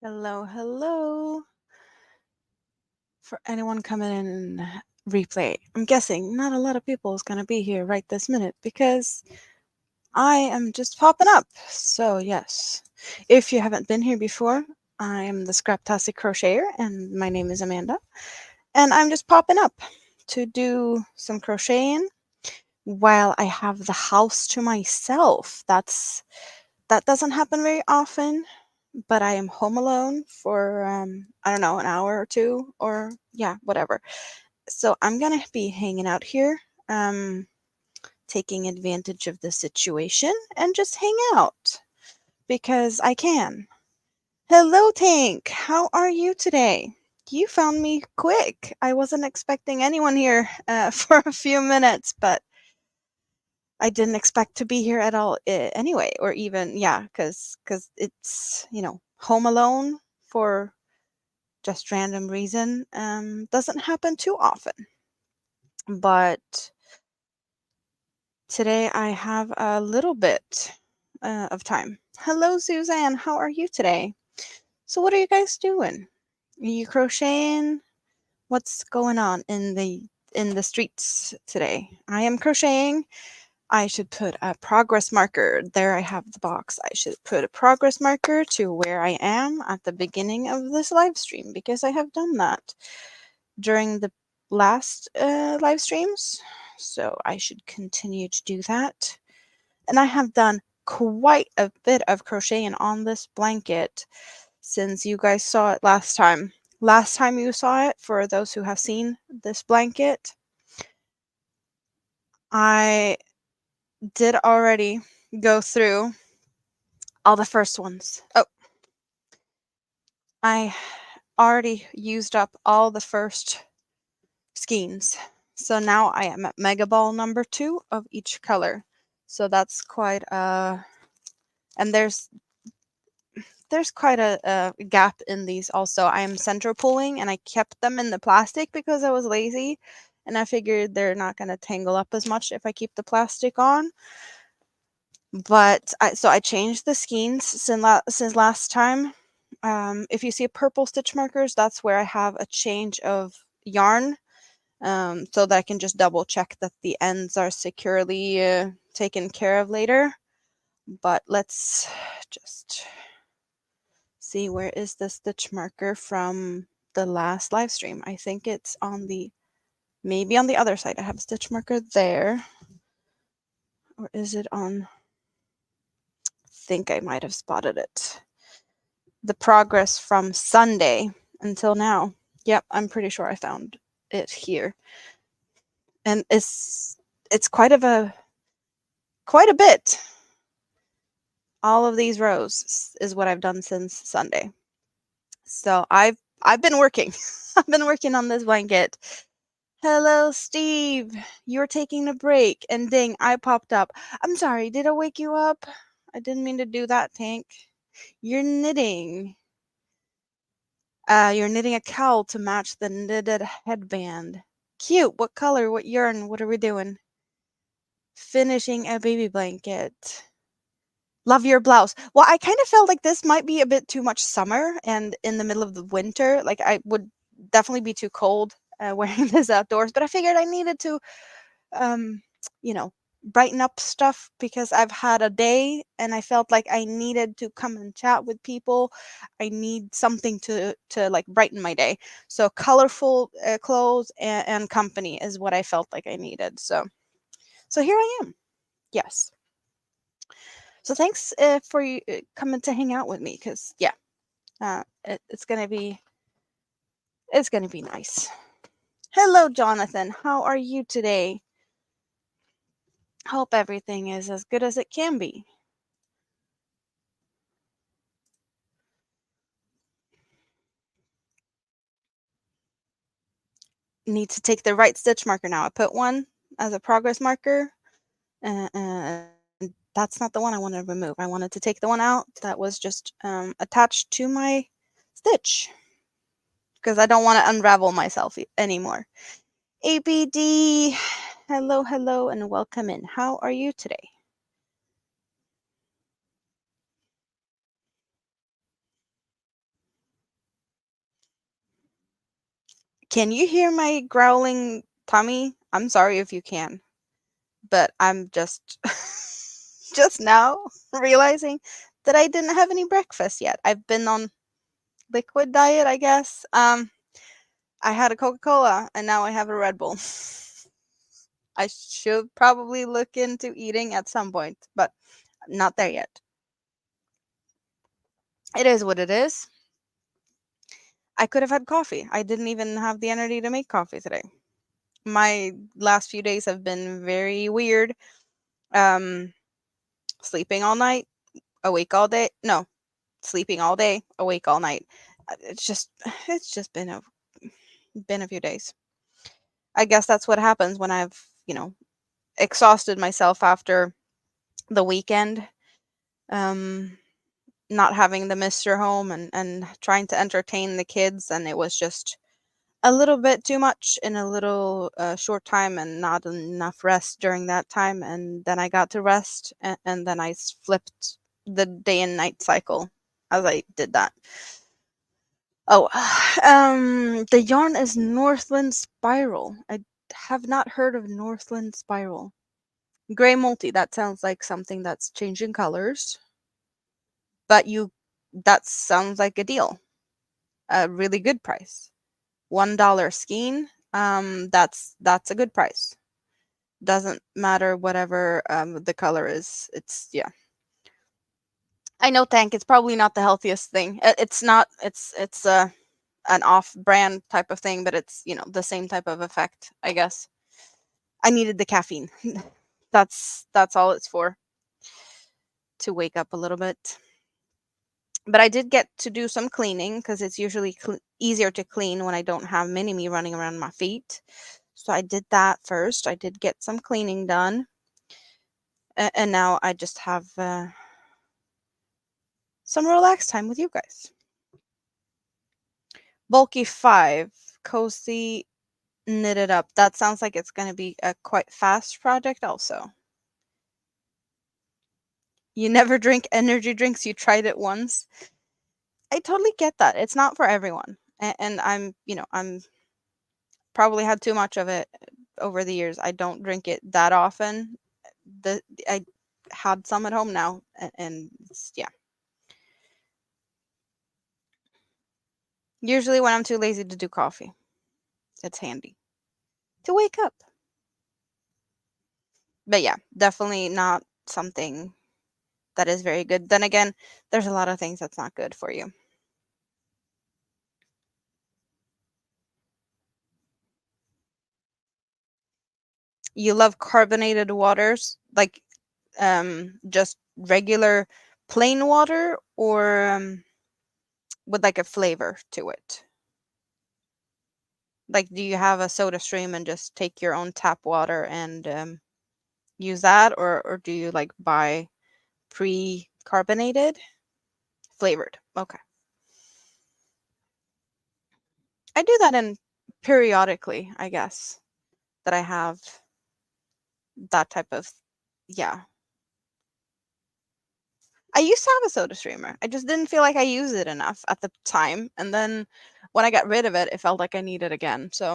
Hello, hello. For anyone coming in replay, I'm guessing not a lot of people is going to be here right this minute because I am just popping up. So, yes, if you haven't been here before, I am the Scraptastic Crocheter and my name is Amanda. And I'm just popping up to do some crocheting while I have the house to myself. That doesn't happen very often, but I am home alone for I don't know, an hour or two, or yeah, whatever. So I'm gonna be hanging out here, taking advantage of the situation and just hang out because I can. Hello, Tank. How are you today? You found me quick. I wasn't expecting anyone here for a few minutes, but I didn't expect to be here at all anyway, or even, yeah, because it's, home alone for just random reason doesn't happen too often. But today I have a little bit of time. Hello, Suzanne. How are you today? So what are you guys doing? Are you crocheting? What's going on in the streets today? I am crocheting. I should put a progress marker. There I have the box. I should put a progress marker to where I am at the beginning of this live stream because I have done that during the last live streams. So I should continue to do that. And I have done quite a bit of crocheting on this blanket since you guys saw it last time. Last time you saw it, for those who have seen this blanket, I did already go through all the first ones. Oh, I already used up all the first skeins. So now I am at Mega Ball number 2 of each color. So that's quite and there's quite a gap in these also. I am center pulling and I kept them in the plastic because I was lazy and I figured they're not going to tangle up as much if I keep the plastic on. But I changed the skeins since last time. If you see purple stitch markers, that's where I have a change of yarn, so that I can just double check that the ends are securely taken care of later. But let's just see, where is the stitch marker from the last live stream? I think it's on maybe on the other side. I have a stitch marker there. Or is it on? I think I might have spotted it. The progress from Sunday until now. Yep, I'm pretty sure I found it here. And it's quite a bit. All of these rows is what I've done since Sunday. So I've been working. I've been working on this blanket. Hello, Steve. You're taking a break, and ding, I popped up. I'm sorry, did I wake you up? I didn't mean to do that, Tank. You're knitting. You're knitting a cowl to match the knitted headband. Cute. What color? What yarn? What are we doing? Finishing a baby blanket. Love your blouse. Well, I kind of felt like this might be a bit too much summer and in the middle of the winter. Like, I would definitely be too cold wearing this outdoors, but I figured I needed to, um, you know, brighten up stuff because I've had a day and I felt like I needed to come and chat with people. I need something to like brighten my day. So colorful clothes and company is what I felt like I needed. So here I am. Yes. So thanks for you coming to hang out with me, because yeah, it's gonna be nice. Hello, Jonathan. How are you today? Hope everything is as good as it can be. Need to take the right stitch marker now. I put one as a progress marker, and that's not the one I wanted to remove. I wanted to take the one out that was just attached to my stitch because I don't want to unravel myself anymore. ABD, hello, hello, and welcome in. How are you today? Can you hear my growling tummy? I'm sorry if you can, but I'm just just now realizing that I didn't have any breakfast yet. I've been on liquid diet, I guess. I had a Coca-Cola and now I have a Red Bull. I should probably look into eating at some point, but not there yet. It is what it is. I could have had coffee. I didn't even have the energy to make coffee today. My last few days have been very weird. Um, sleeping all night, awake all day. No, sleeping all day, awake all night. It's just been a few days. I guess that's what happens when I've, exhausted myself after the weekend. Um, not having the mister home and trying to entertain the kids, and it was just a little bit too much in a little short time and not enough rest during that time. And then I got to rest, and then I flipped the day and night cycle as I did that. Oh, the yarn is Northland Spiral. I have not heard of Northland Spiral. Gray multi, that sounds like something that's changing colors, but that sounds like a deal. A really good price. $1 skein. That's a good price. Doesn't matter whatever the color is. It's yeah. I know Tank, it's probably not the healthiest thing. It's not it's an off-brand type of thing, but it's, the same type of effect, I guess. I needed the caffeine. That's all it's for, to wake up a little bit. But I did get to do some cleaning because it's usually easier to clean when I don't have Mini-Me running around my feet. So I did that first. I did get some cleaning done. And now I just have some relaxed time with you guys. Bulky 5, cozy knitted up. That sounds like it's going to be a quite fast project also. You never drink energy drinks, you tried it once. I totally get that. It's not for everyone. And I'm probably had too much of it over the years. I don't drink it that often. I had some at home now, and yeah. Usually when I'm too lazy to do coffee, it's handy to wake up. But yeah, definitely not something that is very good. Then again, there's a lot of things that's not good for you. You love carbonated waters, like just regular plain water, or with like a flavor to it? Like, do you have a soda stream and just take your own tap water and use that, or do you like buy pre-carbonated flavored? Okay. I do that in periodically, I guess, that I have that type of, yeah. I used to have a soda streamer. I just didn't feel like I used it enough at the time. And then when I got rid of it, it felt like I need it again. So,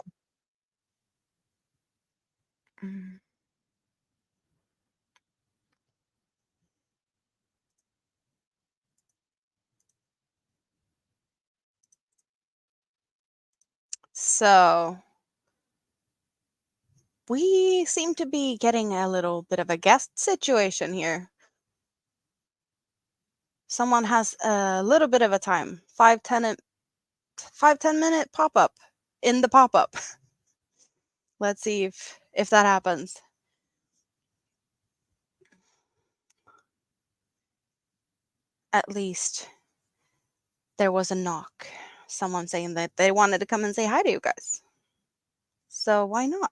mm. So we seem to be getting a little bit of a guest situation here. Someone has a little bit of a time, 5-10 minute pop up in the pop up. Let's see if that happens. At least there was a knock. Someone saying that they wanted to come and say hi to you guys. So why not?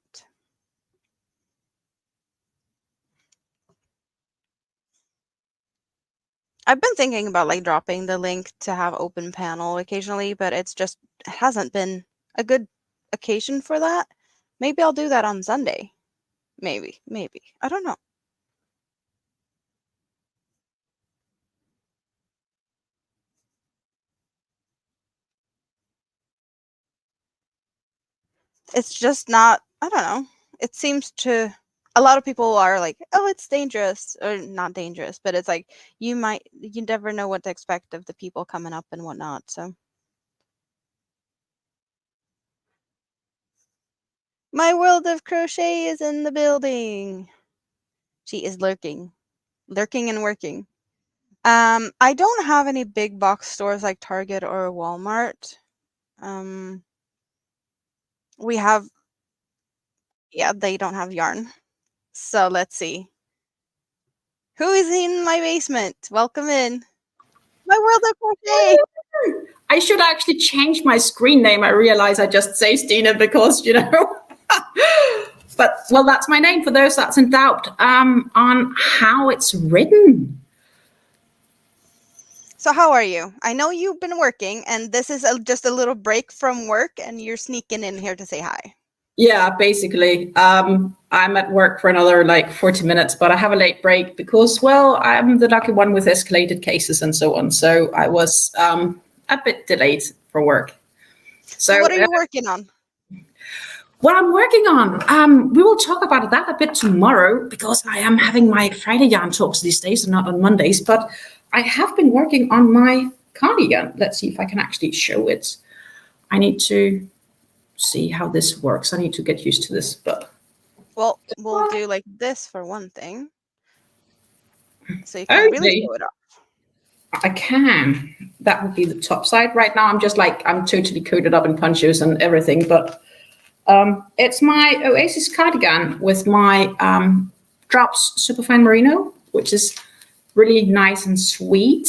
I've been thinking about like dropping the link to have open panel occasionally, but it hasn't been a good occasion for that. Maybe I'll do that on Sunday. Maybe. I don't know. It's just not, I don't know. It seems to, a lot of people are like, oh, it's dangerous, or not dangerous, but it's like, you never know what to expect of the people coming up and whatnot, so. My world of crochet is in the building. She is lurking and working. I don't have any big box stores like Target or Walmart. We have, yeah, they don't have yarn. So let's see. Who is in my basement? Welcome in. My world of crochet. I should actually change my screen name. I realize I just say Stina because, but well, that's my name for those that's in doubt on how it's written. So how are you? I know you've been working, and this is just a little break from work, and you're sneaking in here to say hi. Yeah, basically. I'm at work for another like 40 minutes, but I have a late break because, well, I'm the lucky one with escalated cases and so on. So I was a bit delayed for work. So what are you working on? What I'm working on, we will talk about that a bit tomorrow because I am having my Friday yarn talks these days and not on Mondays. But I have been working on my cardigan. Let's see if I can actually show it. I need to see how this works. I need to get used to this. But well, we'll do like this for one thing, so you can really show it off. I can. That would be the top side. Right now, I'm totally coated up in ponchos and everything, but it's my Oasis cardigan with my Drops Superfine Merino, which is really nice and sweet.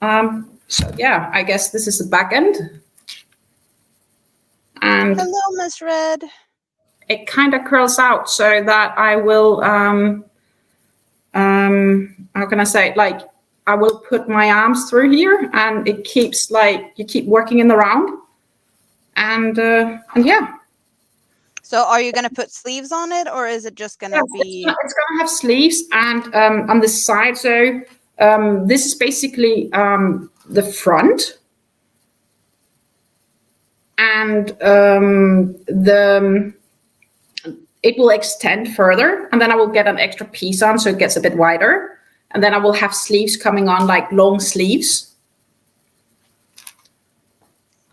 So yeah, I guess this is the back end. And hello, Miss Red. It kind of curls out so that I will, how can I say it? Like, I will put my arms through here and it keeps like, you keep working in the round. And yeah. So are you going to put sleeves on it, or is it just going to be? It's going to have sleeves and on the side. So this is basically the front. And it will extend further, and then I will get an extra piece on so it gets a bit wider. And then I will have sleeves coming on, like long sleeves.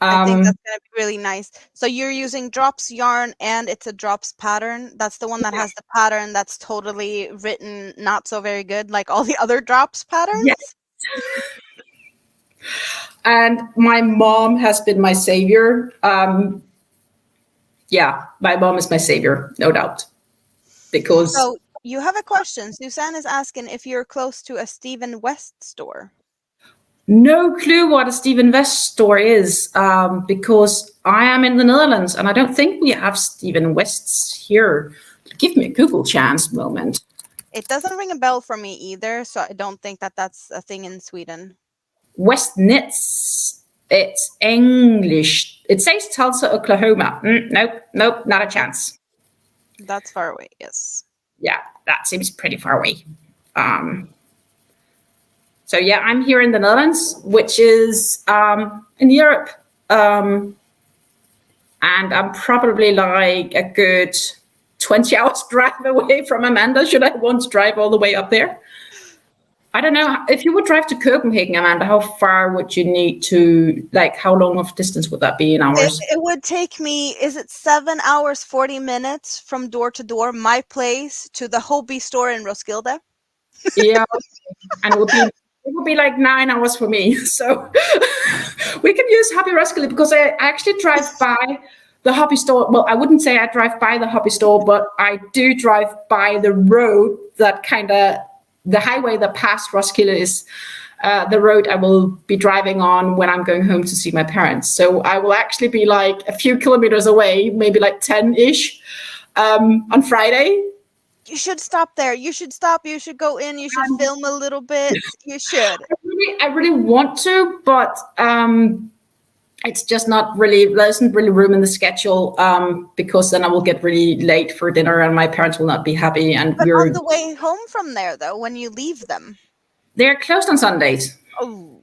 I think that's going to be really nice. So you're using Drops yarn, and it's a Drops pattern. That's the one that has the pattern that's totally written not so very good, like all the other Drops patterns. Yes. And my mom has been my savior. Yeah, my mom is my savior, no doubt. Because so you have a question. Suzanne is asking if you're close to a Stephen West store. No clue what a Stephen West store is, because I am in the Netherlands and I don't think we have Stephen Wests here. Give me a Google chance moment. It doesn't ring a bell for me either, so I don't think that that's a thing in Sweden. West Knits. It's English. It says Tulsa, Oklahoma. Nope, not a chance. That's far away, yes. Yeah, that seems pretty far away. So yeah, I'm here in the Netherlands, which is in Europe. And I'm probably like a good 20 hours drive away from Amanda, should I want to drive all the way up there. I don't know, if you would drive to Copenhagen, Amanda, how far would you need to, like, how long of distance would that be in hours? It would take me, is it 7 hours, 40 minutes from door to door, my place to the Hobby store in Roskilde? Yeah, and it would be like 9 hours for me. So we can use Hobby Roskilde because I actually drive by the hobby store. Well, I wouldn't say I drive by the hobby store, but I do drive by the road that kind of, the highway that past Roskilde is the road I will be driving on when I'm going home to see my parents. So I will actually be like a few kilometers away, maybe like 10-ish on Friday. You should stop there. You should stop. You should go in. You should film a little bit. You should. I really want to, but it's just not really, there isn't really room in the schedule because then I will get really late for dinner and my parents will not be happy. And but on the way home from there, though, when you leave them, they're closed on Sundays. Oh.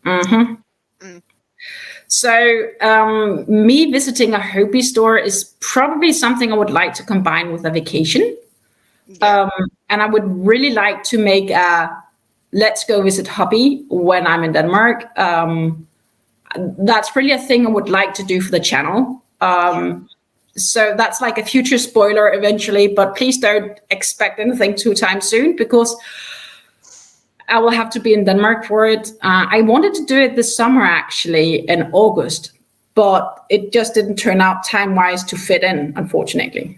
Mm-hmm. So me visiting a hobby store is probably something I would like to combine with a vacation. Yeah. And I would really like to make a let's go visit hobby when I'm in Denmark. That's really a thing I would like to do for the channel. So that's like a future spoiler eventually, but please don't expect anything too time soon because I will have to be in Denmark for it. I wanted to do it this summer actually in August, but it just didn't turn out time-wise to fit in, unfortunately.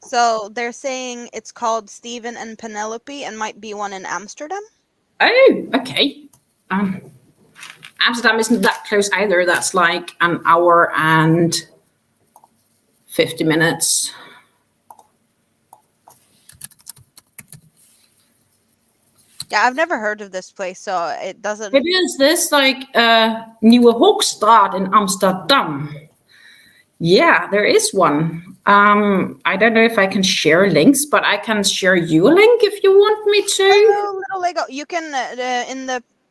So they're saying it's called Stephen and Penelope and might be one in Amsterdam. Oh, okay. Amsterdam isn't that close either. That's like an hour and 50 minutes. Yeah, I've never heard of this place, so it doesn't. It is this like Nieuwe Hoogstraat in Amsterdam. Yeah, there is one. I don't know if I can share links, but I can share you a link if you want me to. Hello, little Lego. You can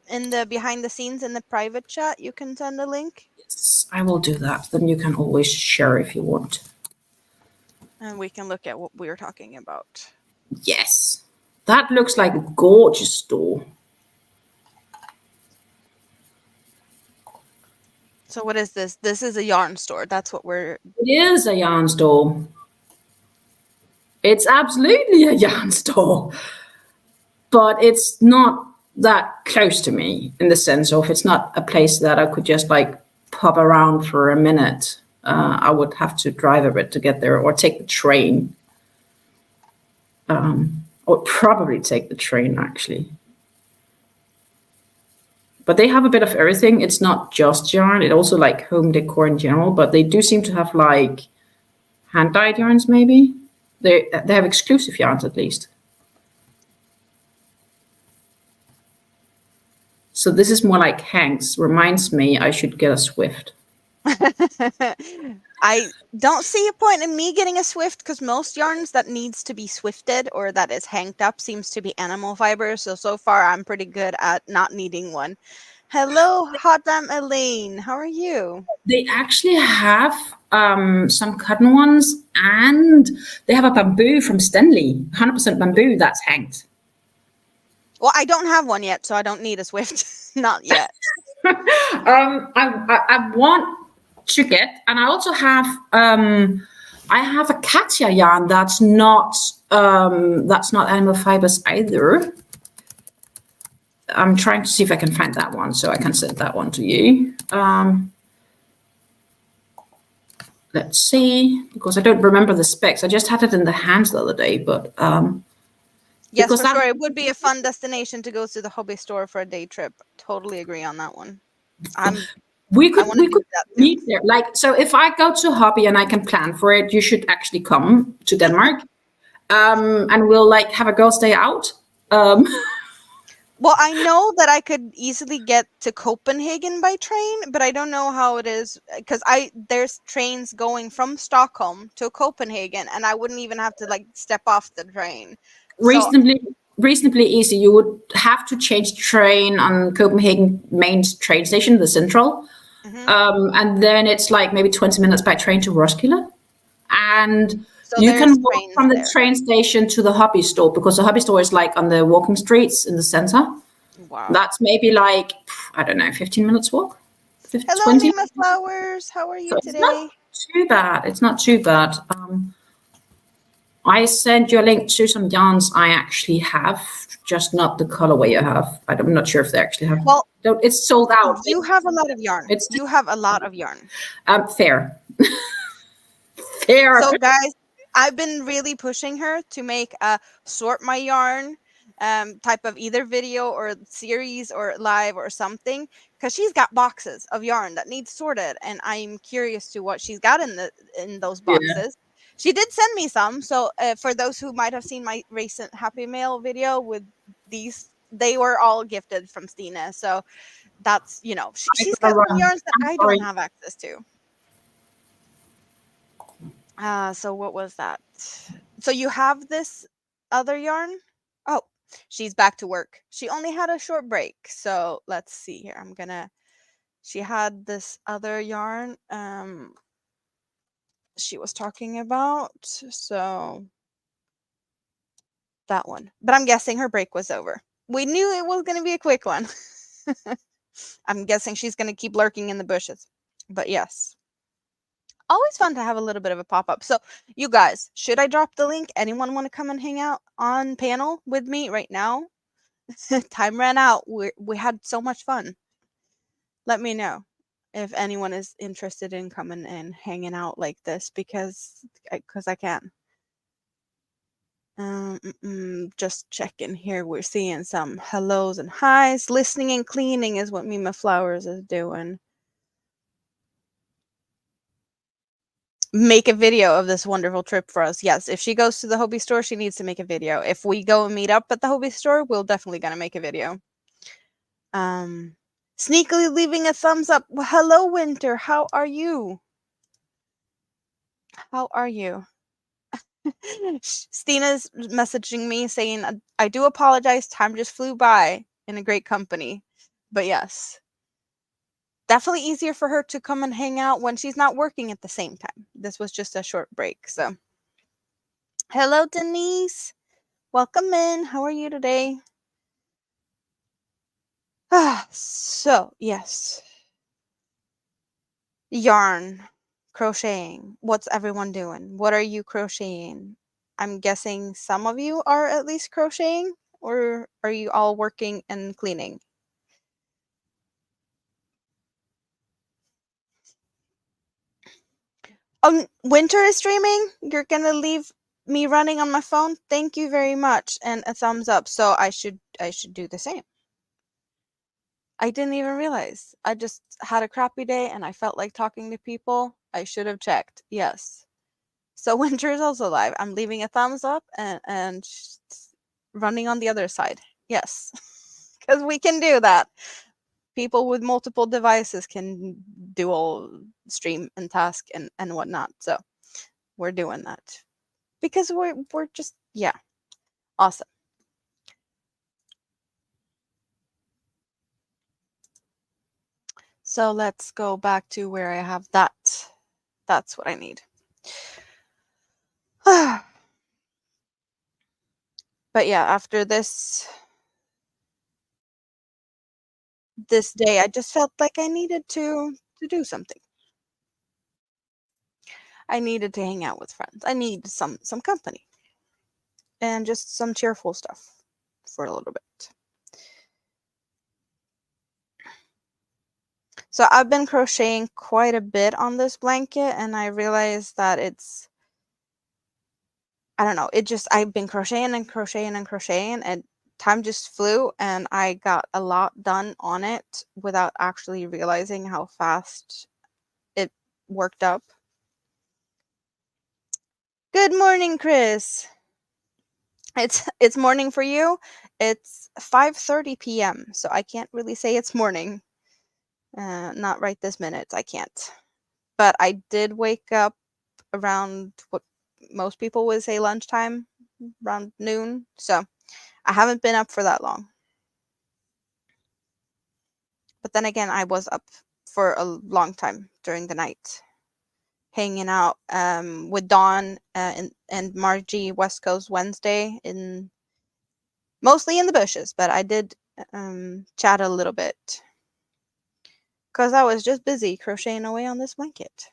in the behind the scenes in the private chat. You can send a link, Yes, I will do that. Then you can always share if you want. and we can look at what we were talking about. Yes, that looks like a gorgeous store. So what is this? This is a yarn store. That's what we're. It is a yarn store. It's absolutely a yarn store, but it's not that close to me in the sense of it's not a place that I could just like pop around for a minute. I would have to drive a bit to get there or take the train. Or probably take the train actually. But they have a bit of everything. It's not just yarn. It also like home decor in general, but they do seem to have like hand-dyed yarns maybe. They have exclusive yarns at least. So this is more like Hank's. Reminds me I should get a Swift. I don't see a point in me getting a Swift because most yarns that needs to be swifted or that is hanged up seems to be animal fiber. So far I'm pretty good at not needing one. Hello, Hot Damn Elaine. How are you? They actually have some cotton ones, and they have a bamboo from Stanley, 100% bamboo that's hanged. Well, I don't have one yet, so I don't need a Swift. Not yet. I want to get, and I also have I have a Katya yarn that's not animal fibers either. I'm trying to see if I can find that one so I can send that one to you. Let's see, because I don't remember the specs. I just had it in the hands the other day, but yes, for sure, it would be a fun destination to go to the hobby store for a day trip. Totally agree on that one. We could meet there. Like, so if I go to hobby and I can plan for it, you should actually come to Denmark, and we'll like have a girls' day out. Well, I know that I could easily get to Copenhagen by train, but I don't know how it is because there's trains going from Stockholm to Copenhagen, and I wouldn't even have to like step off the train. Reasonably easy. You would have to change train on Copenhagen main train station, the central, and then it's like maybe 20 minutes by train to Roskilde, and so you can walk from the train station to the hobby store because the hobby store is like on the walking streets in the center. Wow. That's maybe like, I don't know, 15 minutes walk. Hello, 20. Nima Flowers. How are you today? It's not too bad. It's not too bad. I sent you a link to some yarns I actually have, just not the colorway you have. I'm not sure if they actually have. Well, it's sold out. You have a lot of yarn. You have a lot of yarn. Fair. Fair. So, guys, I've been really pushing her to make a sort my yarn type of either video or series or live or something, because she's got boxes of yarn that needs sorted, and I'm curious to what she's got in those boxes. Yeah. She did send me some, so for those who might have seen my recent Happy Mail video with these, they were all gifted from Stina. So that's, you know, she's got some yarns that I don't have access to. So what was that? So you have this other yarn? Oh, she's back to work. She only had a short break. So let's see here. I'm gonna she had this other yarn she was talking about, so that one. But I'm guessing her break was over. We knew it was going to be a quick one. I'm guessing she's going to keep lurking in the bushes. But yes. Always fun to have a little bit of a pop-up. So, you guys, should I drop the link? Anyone want to come and hang out on panel with me right now? Time ran out. We had so much fun. Let me know if anyone is interested in coming and hanging out like this because I can. Just checking here. We're seeing some hellos and highs. Listening and cleaning is what Mima Flowers is doing. Make a video of this wonderful trip for us. Yes, if she goes to the Hobie store, she needs to make a video. If we go and meet up at the Hobie store, we'll definitely gonna make a video. Sneakily leaving a thumbs up. Well, hello, Winter. How are you? How are you? Stina's messaging me saying, I do apologize. Time just flew by in a great company. But yes, definitely easier for her to come and hang out when she's not working at the same time. This was just a short break. So, hello, Denise. Welcome in. How are you today? So, yes. Yarn, crocheting. What's everyone doing? What are you crocheting? I'm guessing some of you are at least crocheting, or are you all working and cleaning? Winter is streaming. You're gonna leave me running on my phone. Thank you very much, and a thumbs up. So I should do the same. I didn't even realize. I just had a crappy day and I felt like talking to people. I should have checked. Yes. So Winter is also live. I'm leaving a thumbs up and running on the other side. Yes. Because we can do that. People with multiple devices can dual stream and task and whatnot. So we're doing that. Because we're just, yeah. Awesome. So let's go back to where I have that. That's what I need. But yeah, after this day, I just felt like I needed to do something. I needed to hang out with friends. I need some company and just some cheerful stuff for a little bit. So I've been crocheting quite a bit on this blanket, and I realized that it's, I don't know, I've been crocheting and crocheting and crocheting, and time just flew, and I got a lot done on it without actually realizing how fast it worked up. Good morning, Chris. It's morning for you. It's 5:30 p.m., so I can't really say it's morning. Not right this minute. I can't. But I did wake up around what most people would say lunchtime, around noon. So I haven't been up for that long. But then again, I was up for a long time during the night, hanging out with Dawn and Margie West Coast Wednesday mostly in the bushes, but I did chat a little bit because I was just busy crocheting away on this blanket.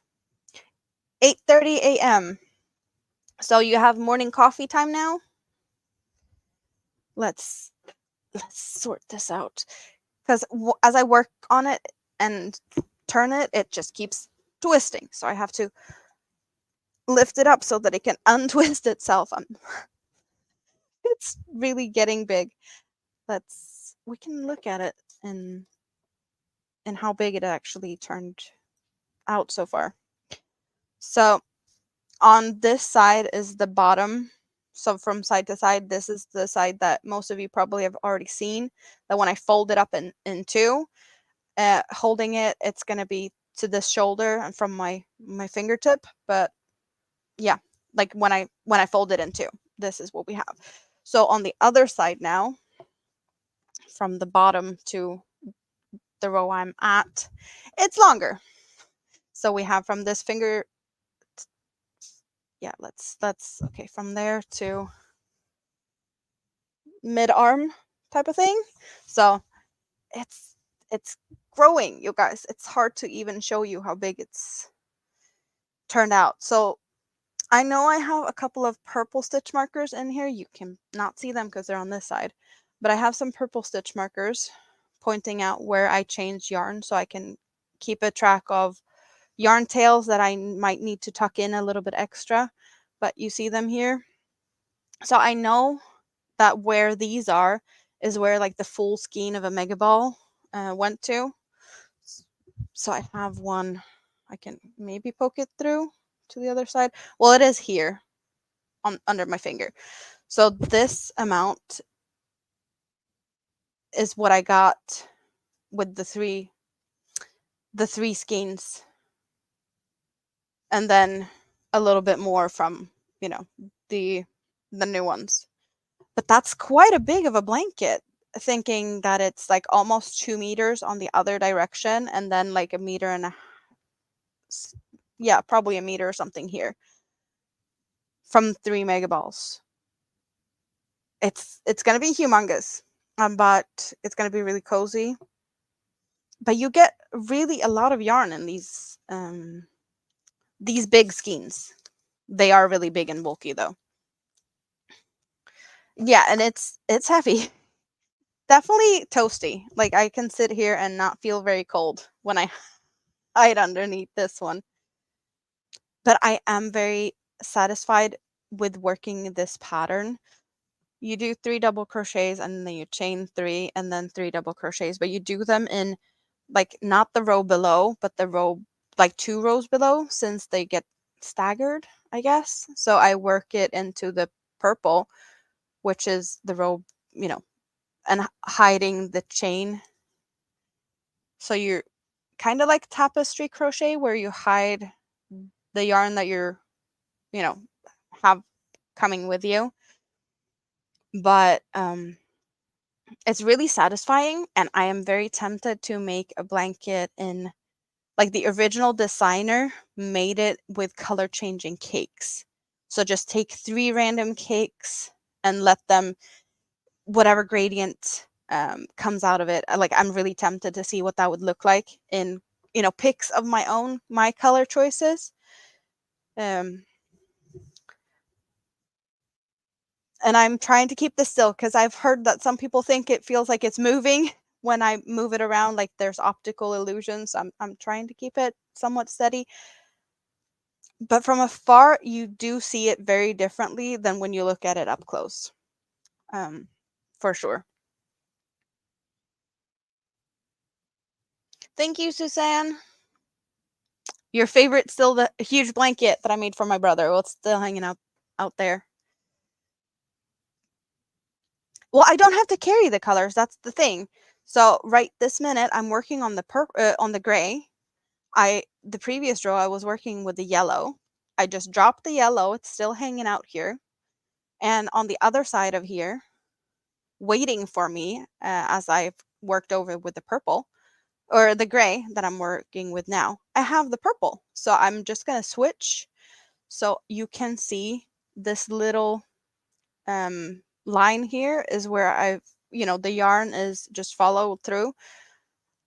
8:30 a.m. So you have morning coffee time now? Let's sort this out, because as I work on it and turn it, it just keeps twisting. So I have to lift it up so that it can untwist itself. It's really getting big. We can look at it and how big it actually turned out so far. So on this side is the bottom. So from side to side, this is the side that most of you probably have already seen. That when I fold it up in two, holding it, it's going to be to this shoulder and from my fingertip. But yeah, like when I fold it in two, this is what we have. So on the other side now, from the bottom to the row I'm at, it's longer. So we have from this finger, yeah, let's okay, from there to mid arm type of thing. So it's growing, you guys. It's hard to even show you how big it's turned out. So I know I have a couple of purple stitch markers in here. You can not see them because they're on this side, but I have some purple stitch markers pointing out where I changed yarn, so I can keep a track of yarn tails that I might need to tuck in a little bit extra, but you see them here. So I know that where these are is where like the full skein of a mega ball went to. So I have one, I can maybe poke it through to the other side. Well, it is here on under my finger. So this amount is what I got with the three skeins, and then a little bit more from, you know, the new ones. But that's quite a big of a blanket, thinking that it's like almost 2 meters on the other direction, and then like a meter and a, yeah, probably a meter or something here from 3 megaballs. It's going to be humongous, but it's going to be really cozy. But you get really a lot of yarn in these big skeins. They are really big and bulky though. Yeah, and it's heavy. Definitely toasty. Like I can sit here and not feel very cold when I hide underneath this one. But I am very satisfied with working this pattern. You do 3 double crochets and then you chain 3 and then 3 double crochets, but you do them in like not the row below, but the row like 2 rows below, since they get staggered, I guess. So I work it into the purple, which is the row, you know, and hiding the chain. So you're kind of like tapestry crochet, where you hide the yarn that you're, you know, have coming with you. But it's really satisfying, and I am very tempted to make a blanket in like the original designer made it with color changing cakes. So just take 3 random cakes and let them, whatever gradient comes out of it. Like I'm really tempted to see what that would look like in, you know, pics of my own, my color choices. And I'm trying to keep this still because I've heard that some people think it feels like it's moving when I move it around, like there's optical illusions. I'm trying to keep it somewhat steady. But from afar, you do see it very differently than when you look at it up close. For sure. Thank you, Suzanne. Your favorite, still the huge blanket that I made for my brother. Well, it's still hanging out there. Well, I don't have to carry the colors. That's the thing. So right this minute, I'm working on on the gray. The previous row I was working with the yellow. I just dropped the yellow. It's still hanging out here. And on the other side of here, waiting for me as I've worked over with the purple or the gray that I'm working with now, I have the purple. So I'm just going to switch so you can see this little line here is where I've, you know, the yarn is just followed through.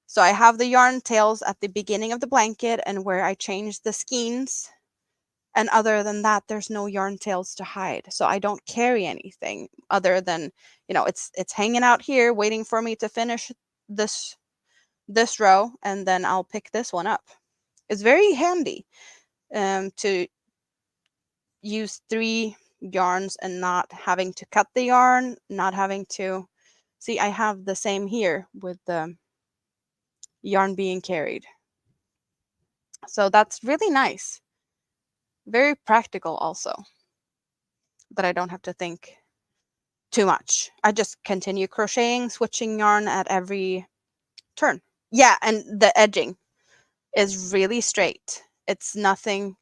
So I have the yarn tails at the beginning of the blanket and where I changed the skeins. And other than that, there's no yarn tails to hide. So I don't carry anything other than, you know, it's hanging out here waiting for me to finish this row, and then I'll pick this one up. It's very handy to use 3 yarns and not having to cut the yarn, not having to see. I have the same here with the yarn being carried. So that's really nice. Very practical also, that I don't have to think too much. I just continue crocheting, switching yarn at every turn. Yeah, and the edging is really straight. It's nothing.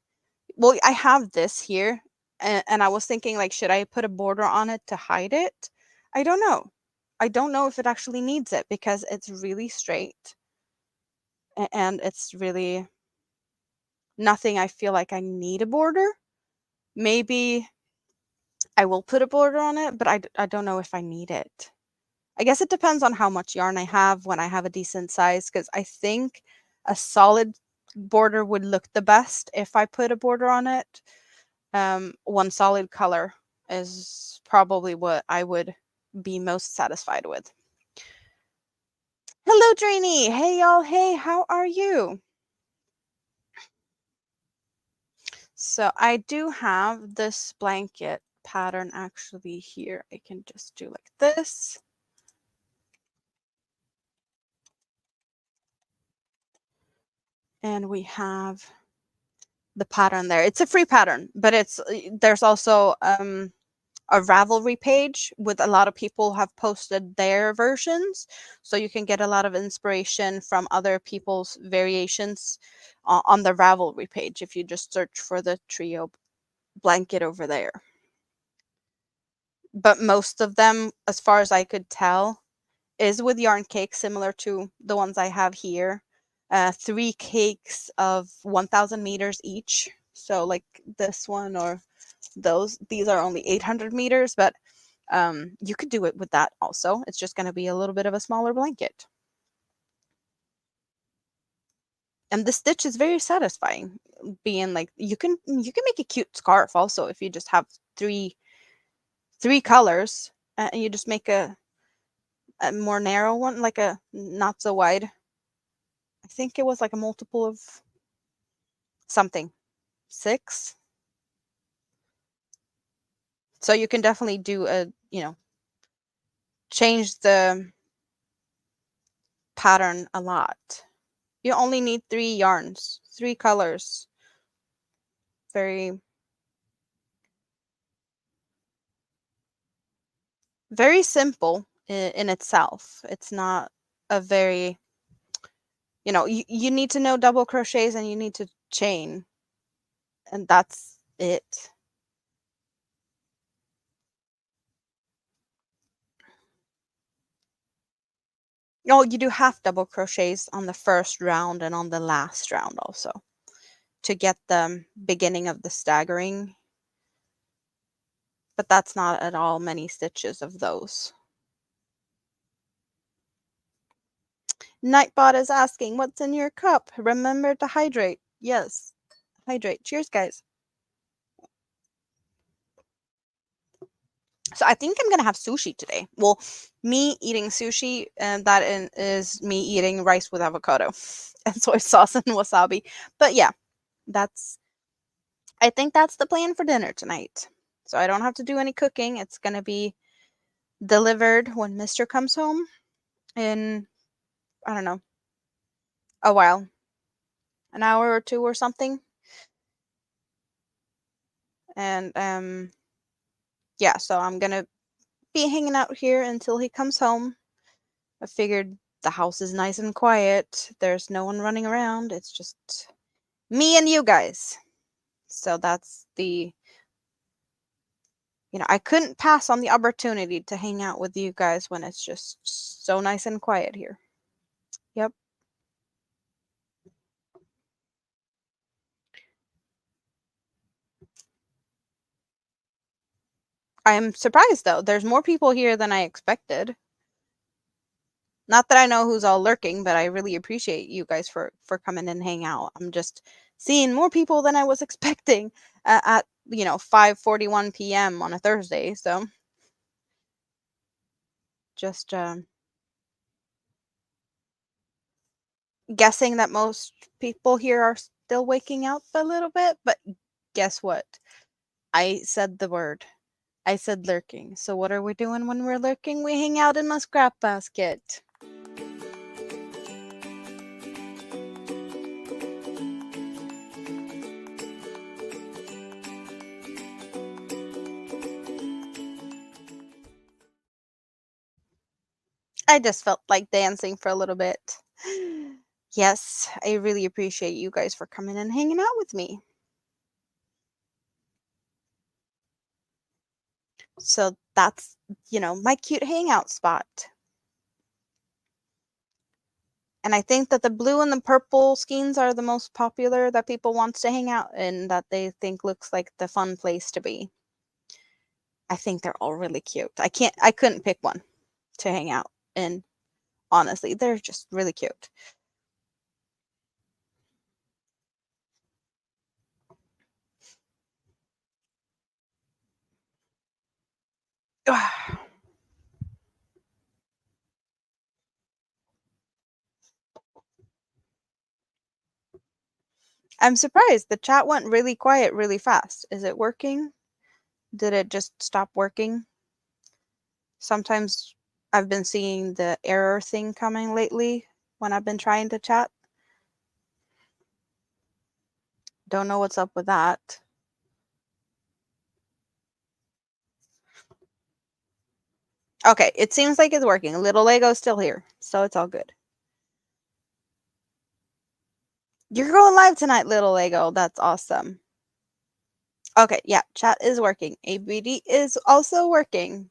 Well, I have this here, and I was thinking, like, should I put a border on it to hide it? I don't know. I don't know if it actually needs it because it's really straight. and it's really nothing I feel like I need a border. Maybe I will put a border on it, but I don't know if I need it. I guess it depends on how much yarn I have when I have a decent size, because I think a solid border would look the best if I put a border on it. One solid color is probably what I would be most satisfied with. Hello, Drainy. Hey, y'all. Hey, how are you? So I do have this blanket pattern actually here. I can just do like this. And we have the pattern there. It's a free pattern, but there's also a Ravelry page with a lot of people have posted their versions, so you can get a lot of inspiration from other people's variations on the Ravelry page if you just search for the trio blanket over there. But most of them, as far as I could tell, is with yarn cakes similar to the ones I have here. 3 cakes of 1,000 meters each. So like this one or these are only 800 meters, but you could do it with that also. It's just going to be a little bit of a smaller blanket. And the stitch is very satisfying, being like you can make a cute scarf also if you just have three colors, and you just make a more narrow one, like a not so wide. I think it was like a multiple of something, 6. So you can definitely do change the pattern a lot. You only need 3 yarns, 3 colors. Very, very simple in itself. It's not a very, you need to know double crochets and you need to chain, and that's it. Oh, you do half double crochets on the first round and on the last round also to get the beginning of the staggering, but that's not at all many stitches of those. Nightbot is asking, what's in your cup? Remember to hydrate. Yes, hydrate. Cheers, guys. So I think I'm going to have sushi today. Well, me eating sushi, and that is me eating rice with avocado and soy sauce and wasabi. But yeah, I think that's the plan for dinner tonight. So I don't have to do any cooking. It's going to be delivered when Mr. comes home in, I don't know, a while, an hour or two or something. And yeah, so I'm going to be hanging out here until he comes home. I figured the house is nice and quiet. There's no one running around. It's just me and you guys. So that's I couldn't pass on the opportunity to hang out with you guys when it's just so nice and quiet here. Yep. I'm surprised though. There's more people here than I expected. Not that I know who's all lurking, but I really appreciate you guys for coming and hang out. I'm just seeing more people than I was expecting at 5:41 p.m. on a Thursday. So just guessing that most people here are still waking up a little bit, but guess what? I said the word. I said lurking. So what are we doing when we're lurking? We hang out in my scrap basket. I just felt like dancing for a little bit. Yes, I really appreciate you guys for coming and hanging out with me. So that's, my cute hangout spot. And I think that the blue and the purple skeins are the most popular that people want to hang out in, that they think looks like the fun place to be. I think they're all really cute. I couldn't pick one to hang out in. Honestly, they're just really cute. I'm surprised. The chat went really quiet really fast. Is it working? Did it just stop working? Sometimes I've been seeing the error thing coming lately when I've been trying to chat. Don't know what's up with that. Okay, it seems like it's working. Little Lego's still here, so it's all good. You're going live tonight, Little Lego. That's awesome. Okay, yeah, chat is working. ABD is also working.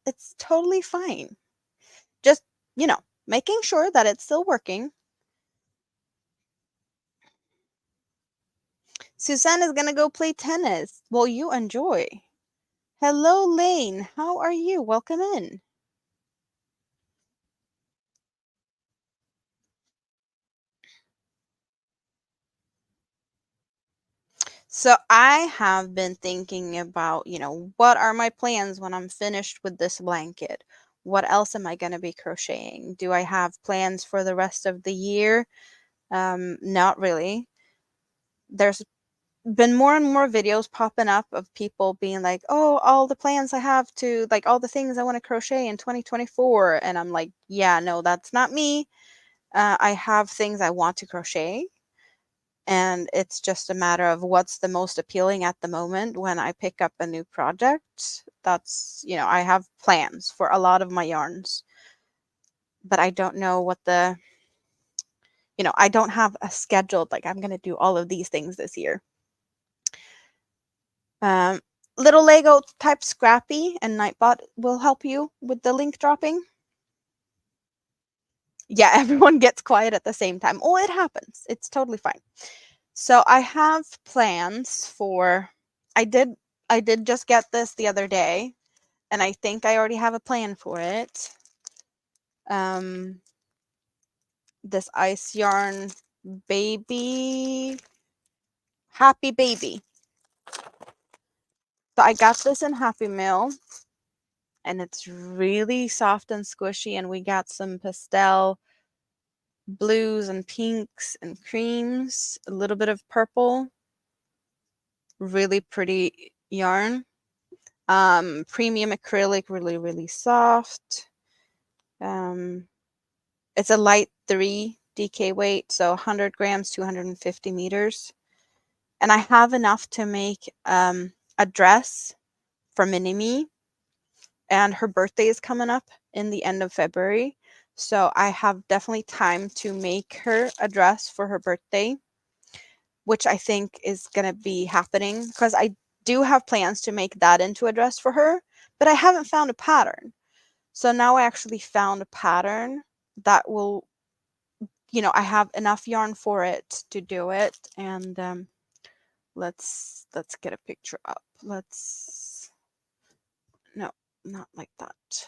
It's totally fine. Just, making sure that it's still working. Suzanne is going to go play tennis. Well, you enjoy. Hello, Lane. How are you? Welcome in. So I have been thinking about, what are my plans when I'm finished with this blanket? What else am I going to be crocheting? Do I have plans for the rest of the year? Not really. There's been more and more videos popping up of people being like, oh, all the plans I have to, like, all the things I want to crochet in 2024. And I'm like, yeah, no, that's not me. I have things I want to crochet. And it's just a matter of what's the most appealing at the moment when I pick up a new project. That's, I have plans for a lot of my yarns, but I don't know what I don't have a scheduled, like, I'm going to do all of these things this year. Little Lego, type Scrappy and Nightbot will help you with the link dropping. Yeah, everyone gets quiet at the same time. Oh, it happens. It's totally fine. So I have plans for, I did just get this the other day, and I think I already have a plan for it. This ice yarn baby, Happy Baby. So I got this in Happy Mail, and it's really soft and squishy, and we got some pastel blues and pinks and creams, a little bit of purple. Really pretty yarn. Premium acrylic, really, really soft. It's a light 3 DK weight, so 100 grams, 250 meters. And I have enough to make a dress for Mini-Me. And her birthday is coming up in the end of February. So I have definitely time to make her a dress for her birthday, which I think is going to be happening because I do have plans to make that into a dress for her, but I haven't found a pattern. So now I actually found a pattern that will, I have enough yarn for it to do it. And let's get a picture up. No, not like that.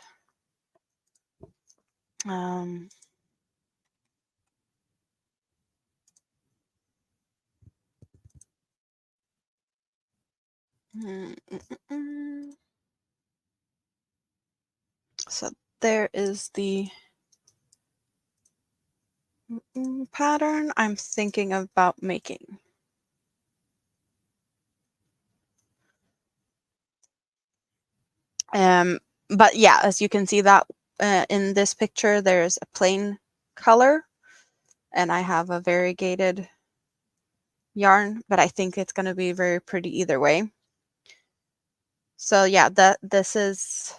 Um, So there is the pattern I'm thinking about making. But yeah, as you can see that in this picture, there's a plain color, and I have a variegated yarn, but I think it's going to be very pretty either way. So yeah, this is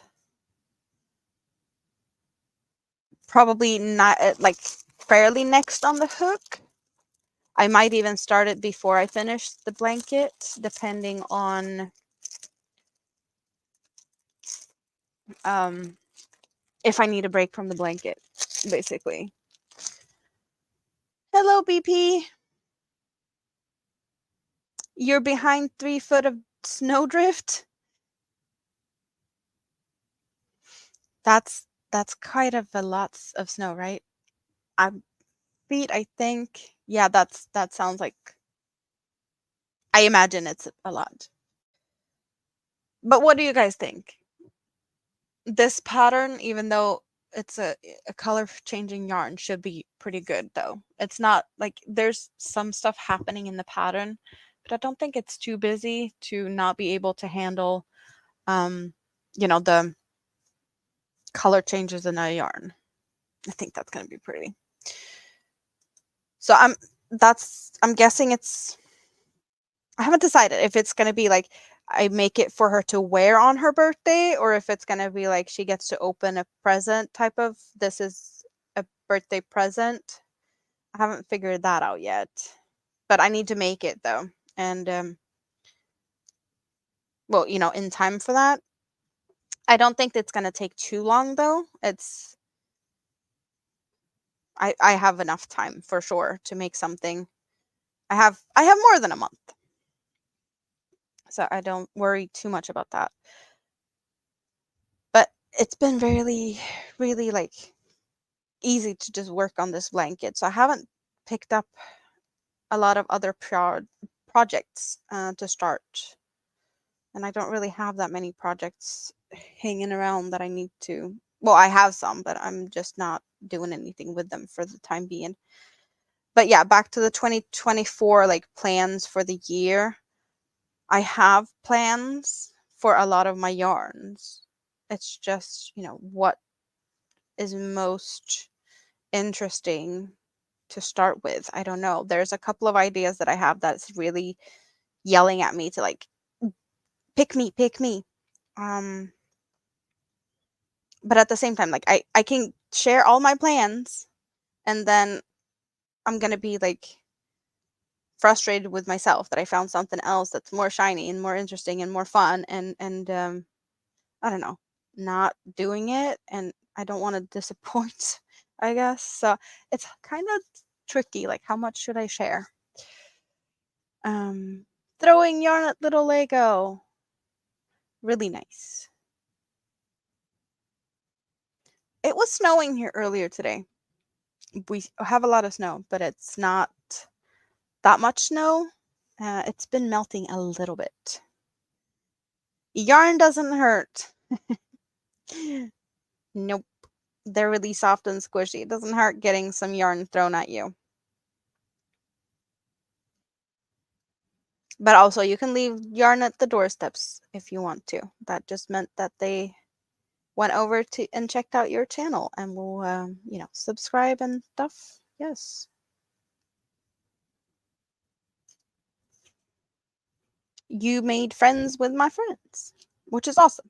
probably not like fairly next on the hook. I might even start it before I finish the blanket, depending on if I need a break from the blanket, basically. Hello, BP. You're behind 3 foot of snowdrift? That's kind of a lot of snow, right? Feet, I think. Yeah, that sounds like, I imagine it's a lot. But what do you guys think? This pattern, even though it's a color changing yarn, should be pretty good though. It's not like there's some stuff happening in the pattern, but I don't think it's too busy to not be able to handle the color changes in a yarn. I think that's going to be pretty. So I'm guessing I haven't decided if it's going to be like I make it for her to wear on her birthday, or if it's going to be like she gets to open a present type of, this is a birthday present. I haven't figured that out yet, but I need to make it though. And well, in time for that. I don't think it's going to take too long though. I have enough time for sure to make something. I have more than a month. So I don't worry too much about that. But it's been really, really like easy to just work on this blanket. So I haven't picked up a lot of other projects to start. And I don't really have that many projects hanging around that I need to. Well, I have some, but I'm just not doing anything with them for the time being. But yeah, back to the 2024 like plans for the year. I have plans for a lot of my yarns. It's just, what is most interesting to start with. I don't know. There's a couple of ideas that I have that's really yelling at me to like pick me, pick me. But at the same time, like I can share all my plans, and then I'm gonna be like frustrated with myself that I found something else that's more shiny and more interesting and more fun, and I don't know, not doing it, and I don't want to disappoint, I guess. So it's kind of tricky, like how much should I share? Throwing yarn at little Lego. Really nice. It was snowing here earlier today. We have a lot of snow, but it's not that much snow. It's been melting a little bit. Yarn doesn't hurt. Nope. They're really soft and squishy. It doesn't hurt getting some yarn thrown at you. But also, you can leave yarn at the doorsteps if you want to. That just meant that they went over to and checked out your channel and will, subscribe and stuff. Yes. You made friends with my friends, which is awesome.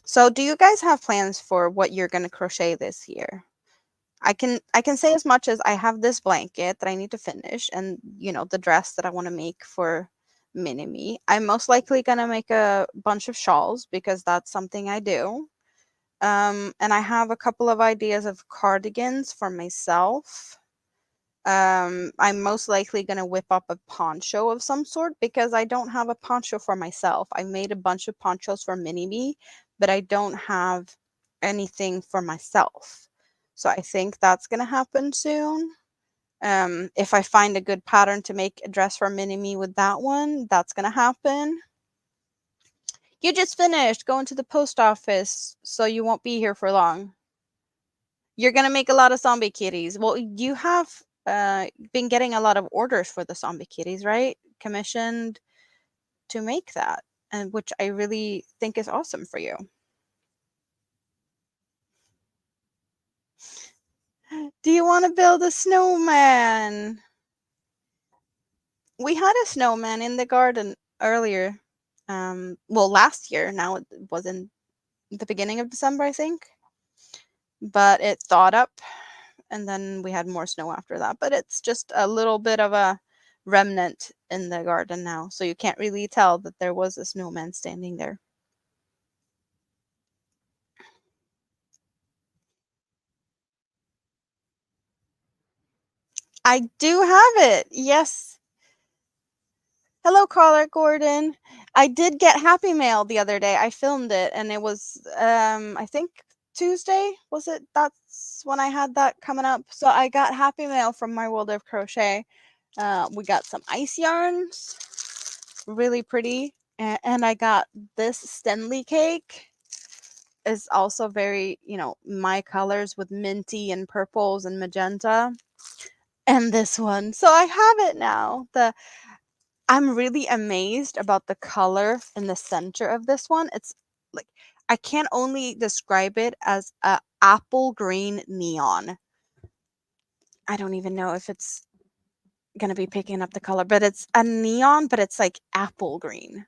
So, do you guys have plans for what you're going to crochet this year? I can say as much as I have this blanket that I need to finish, and the dress that I want to make for Mini-Me. I'm most likely going to make a bunch of shawls because that's something I do. And I have a couple of ideas of cardigans for myself. I'm most likely going to whip up a poncho of some sort because I don't have a poncho for myself. I made a bunch of ponchos for Mini-Me, but I don't have anything for myself. So I think that's going to happen soon. If I find a good pattern to make a dress for Mini-Me with that one, that's going to happen. You just finished going to the post office, so you won't be here for long. You're going to make a lot of zombie kitties. Well, you have been getting a lot of orders for the zombie kitties, right? Commissioned to make that, and which I really think is awesome for you. Do you want to build a snowman? We had a snowman in the garden earlier. Well, last year. Now it was in the beginning of December, I think. But it thawed up, and then we had more snow after that. But it's just a little bit of a remnant in the garden now. So you can't really tell that there was a snowman standing there. I do have it. Yes. Hello, caller Gordon. I did get Happy Mail the other day. I filmed it and it was I think Tuesday, was it? That's when I had that coming up. So I got Happy Mail from my World of Crochet. We got some ice yarns, really pretty, and I got this Stanley cake. Is also very, my colors with minty and purples and magenta. And this one. So I have it now. I'm really amazed about the color in the center of this one. It's like I can only describe it as a apple green neon. I don't even know if it's gonna be picking up the color, but it's a neon, but it's like apple green.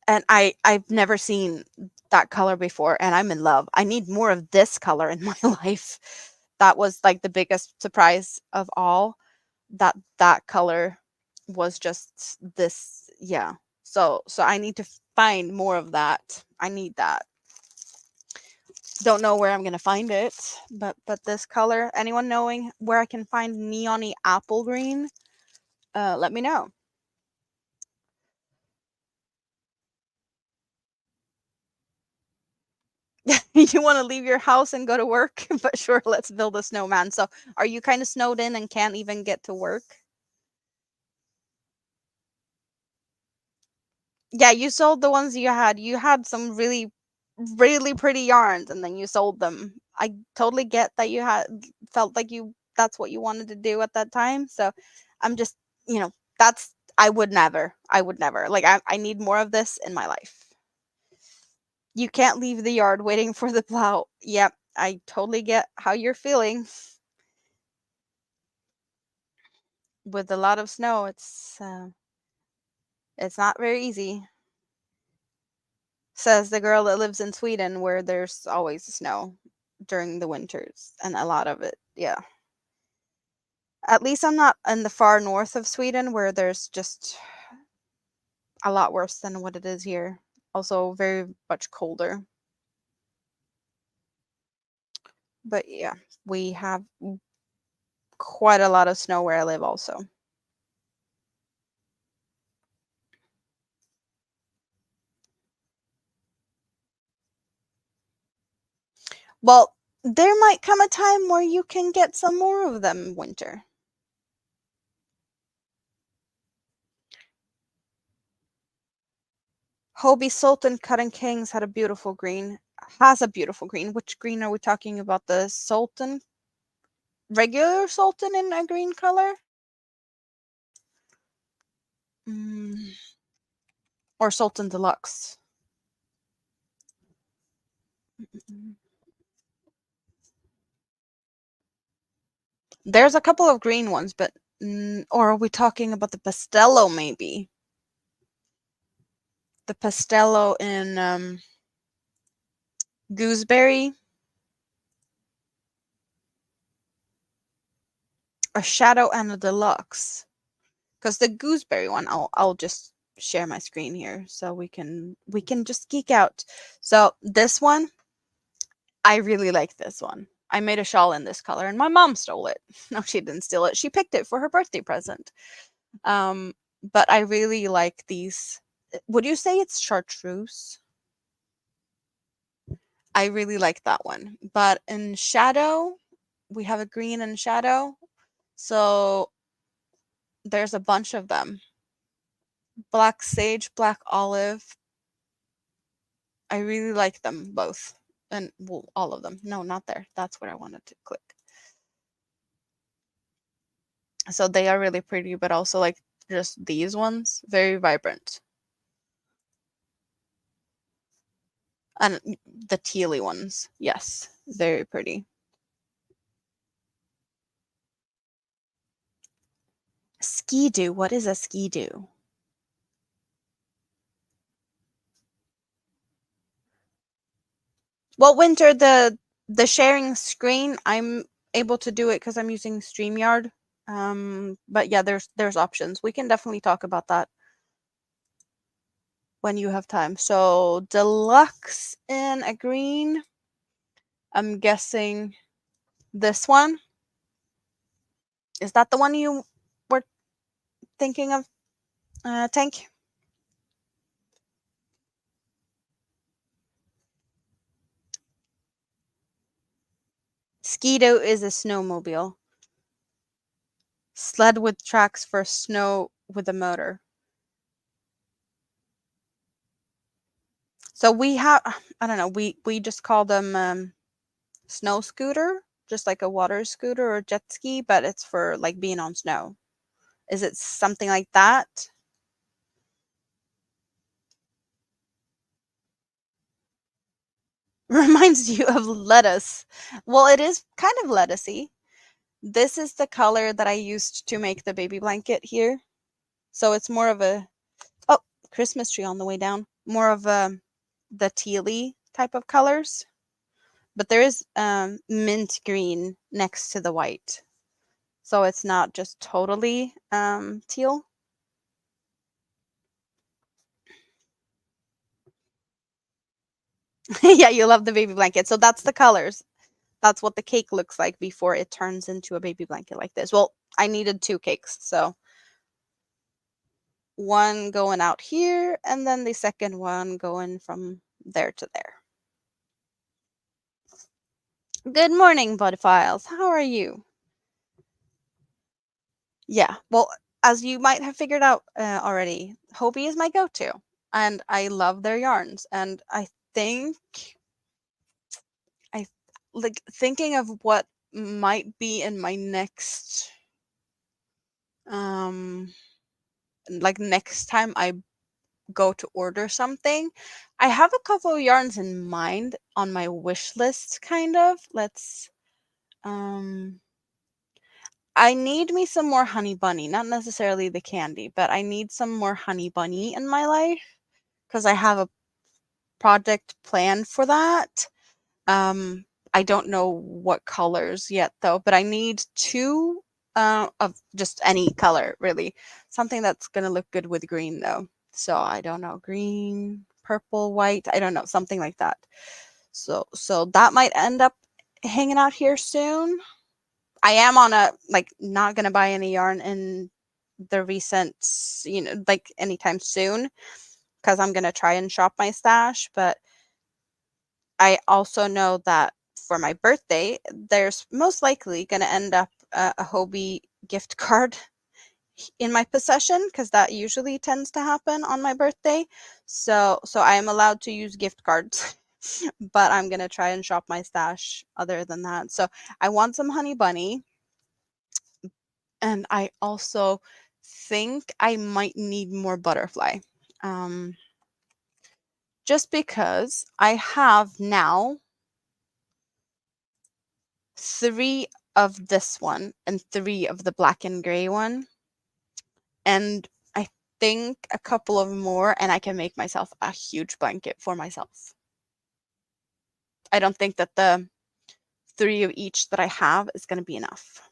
And I've never seen that color before, and I'm in love. I need more of this color in my life. That was like the biggest surprise of all. That color was just this, yeah. So I need to find more of that. I need that. Don't know where I'm gonna find it, but this color. Anyone knowing where I can find neony apple green? Let me know. You want to leave your house and go to work, but sure, let's build a snowman. So, are you kind of snowed in and can't even get to work? Yeah, you sold the ones you had. You had some really, really pretty yarns, and then you sold them. I totally get that you had felt like that's what you wanted to do at that time. So, I'm just, that's I would never. Like I need more of this in my life. You can't leave the yard waiting for the plow. Yep, I totally get how you're feeling. With a lot of snow, it's not very easy. Says the girl that lives in Sweden where there's always snow during the winters and a lot of it. Yeah. At least I'm not in the far north of Sweden where there's just a lot worse than what it is here. Also very much colder. But yeah, we have quite a lot of snow where I live also. Well, there might come a time where you can get some more of them winter. Hobie Sultan Cutting Kings had a beautiful green. Has a beautiful green. Which green are we talking about? The Sultan? Regular Sultan in a green color? Mm. Or Sultan Deluxe? There's a couple of green ones, but or are we talking about the Pastello maybe? The Pastello in Gooseberry? A Shadow and a Deluxe. Because the Gooseberry one, I'll just share my screen here so we can just geek out. So this one, I really like this one. I made a shawl in this color and my mom stole it. No, she didn't steal it. She picked it for her birthday present. But I really like these. Would you say it's chartreuse? I really like that one. But in shadow, we have a green in shadow. So there's a bunch of them. Black sage, black olive. I really like them both. And well, all of them. No, not there. That's where I wanted to click. So they are really pretty, but also like just these ones, very vibrant. And the tealy ones, yes, very pretty. Ski-doo, what is a ski-doo? Well, Winter, the sharing screen, I'm able to do it because I'm using StreamYard. But yeah, there's options. We can definitely talk about that when you have time. So deluxe in a green. I'm guessing this one. Is that the one you were thinking of, Tank? Skeeto is a snowmobile. Sled with tracks for snow with a motor. So we have, I don't know, we just call them snow scooter, just like a water scooter or jet ski, but it's for like being on snow. Is it something like that? Reminds you of lettuce. Well, it is kind of lettucey. This is the color that I used to make the baby blanket here. So it's more of a, oh, Christmas tree on the way down. More of the tealy type of colors. But there is mint green next to the white. So it's not just totally teal. Yeah, you love the baby blanket. So that's the colors. That's what the cake looks like before it turns into a baby blanket like this. Well, I needed 2 cakes. So one going out here and then the second one going from there to there. Good morning, Budphiles. How are you? Yeah, well, as you might have figured out already, Hobie is my go-to, and I love their yarns. And I think I like thinking of what might be in my next um like next time I go to order something. I have a couple of yarns in mind on my wish list, kind of. Let's um I need me some more honey bunny, not necessarily the candy, but I need some more honey bunny in my life because I have a project planned for that. I don't know what colors yet though, but I need 2 of just any color really. Something that's gonna look good with green though. So I don't know, green, purple, white, I don't know, something like that. So that might end up hanging out here soon. I am on a like not gonna buy any yarn in the recent, like anytime soon because I'm gonna try and shop my stash. But I also know that for my birthday, there's most likely gonna end up a Hobie gift card in my possession because that usually tends to happen on my birthday. So I am allowed to use gift cards. But I'm gonna try and shop my stash other than that. So I want some honey bunny. And I also think I might need more butterfly. Um, just because I have now 3 of this one and 3 of the black and gray one. And I think a couple of more, and I can make myself a huge blanket for myself. I don't think that the 3 of each that I have is going to be enough.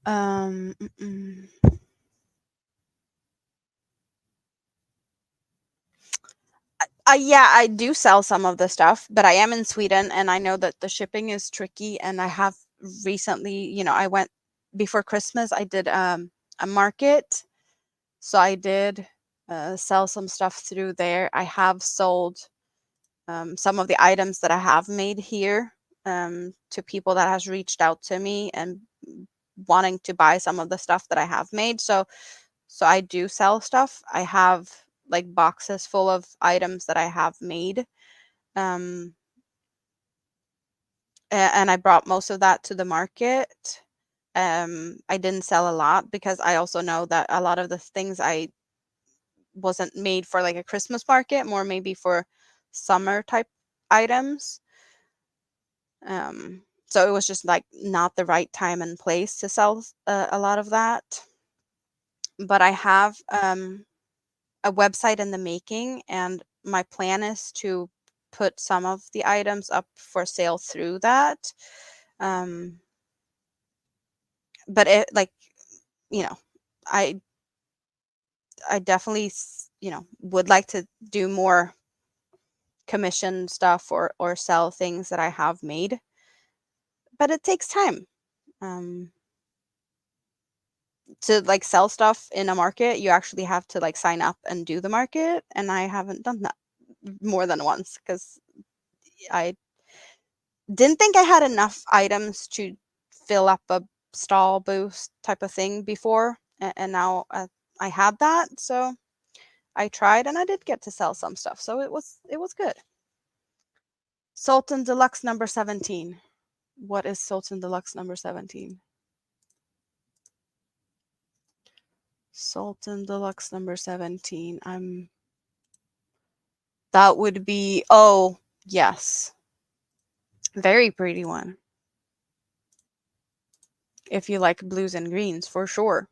Um, mm -mm. Yeah, I do sell some of the stuff, but I am in Sweden and I know that the shipping is tricky. And I have recently, I went before Christmas, I did a market. So I did sell some stuff through there. I have sold some of the items that I have made here to people that has reached out to me and wanting to buy some of the stuff that I have made. So I do sell stuff. I have like boxes full of items that I have made. Um, and I brought most of that to the market. I didn't sell a lot because I also know that a lot of the things I wasn't made for like a Christmas market, more maybe for summer type items. So it was just like not the right time and place to sell a lot of that. But I have a website in the making, and my plan is to put some of the items up for sale through that. Um, but it like, you know, I I definitely, would like to do more commission stuff or sell things that I have made, but it takes time. Um, to like sell stuff in a market, you actually have to like sign up and do the market, and I haven't done that more than once because I didn't think I had enough items to fill up a stall booth type of thing before, and now I had that, so I tried and I did get to sell some stuff, so it was good. Sultan Deluxe number 17. What is Sultan Deluxe number 17? Sultan Deluxe number 17. That would be, oh, yes. Very pretty one. If you like blues and greens, for sure.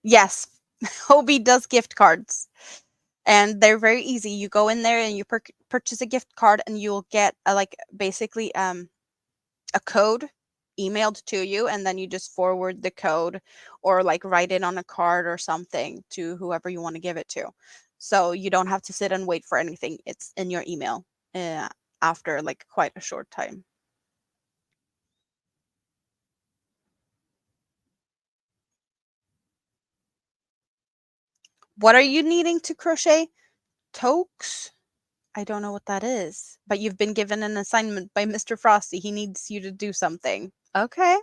Yes, Hobie does gift cards, and they're very easy. You go in there and you purchase a gift card, and you'll get like basically a code emailed to you, and then you just forward the code or like write it on a card or something to whoever you want to give it to. So you don't have to sit and wait for anything. It's in your email uh, after like quite a short time. What are you needing to crochet? Toques? I don't know what that is, but you've been given an assignment by Mr. Frosty. He needs you to do something. Okay.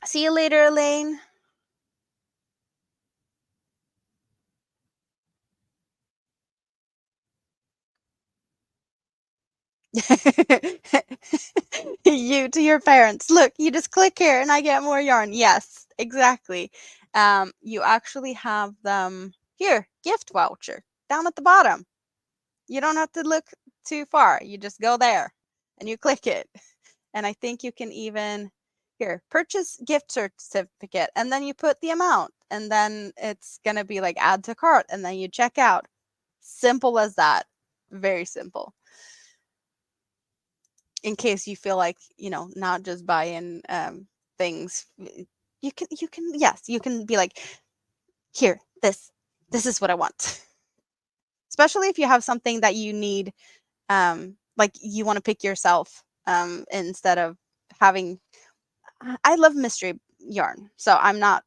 See you later, Elaine. You to your parents. Look, you just click here and I get more yarn. Yes, exactly. You actually have them here, gift voucher, down at the bottom. You don't have to look too far. You just go there and you click it. And I think you can even here purchase gift certificate, and then you put the amount, and then it's gonna be like add to cart, and then you check out. Simple as that. Very simple. In case you feel like, not just buying things, you can yes, you can be like, here, this is what I want. Especially if you have something that you need, like you want to pick yourself, instead of having. I love mystery yarn, so I'm not,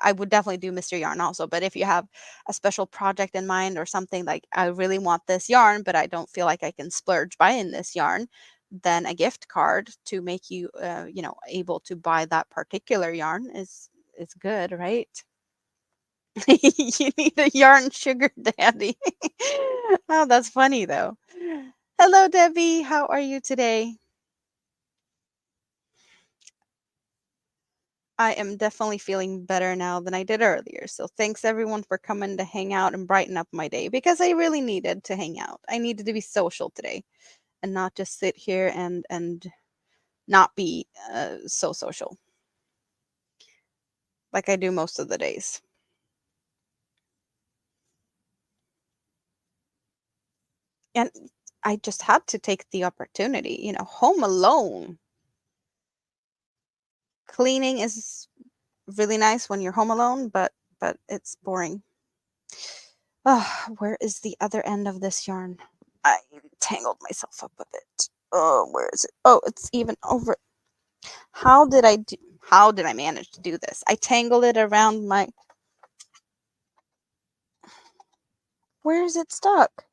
I would definitely do mystery yarn also. But if you have a special project in mind or something like, I really want this yarn, but I don't feel like I can splurge buying this yarn, then a gift card to make you, able to buy that particular yarn is good, right? You need a yarn sugar daddy. Oh, that's funny though. Hello, Debbie. How are you today? I am definitely feeling better now than I did earlier. So thanks everyone for coming to hang out and brighten up my day because I really needed to hang out. I needed to be social today and not just sit here and not be so social like I do most of the days. And I just had to take the opportunity, home alone. Cleaning is really nice when you're home alone, but it's boring. Where is the other end of this yarn? I tangled myself up a bit. Oh, where is it? Oh, it's even over. How did I manage to do this? I tangled it around my. Where is it stuck?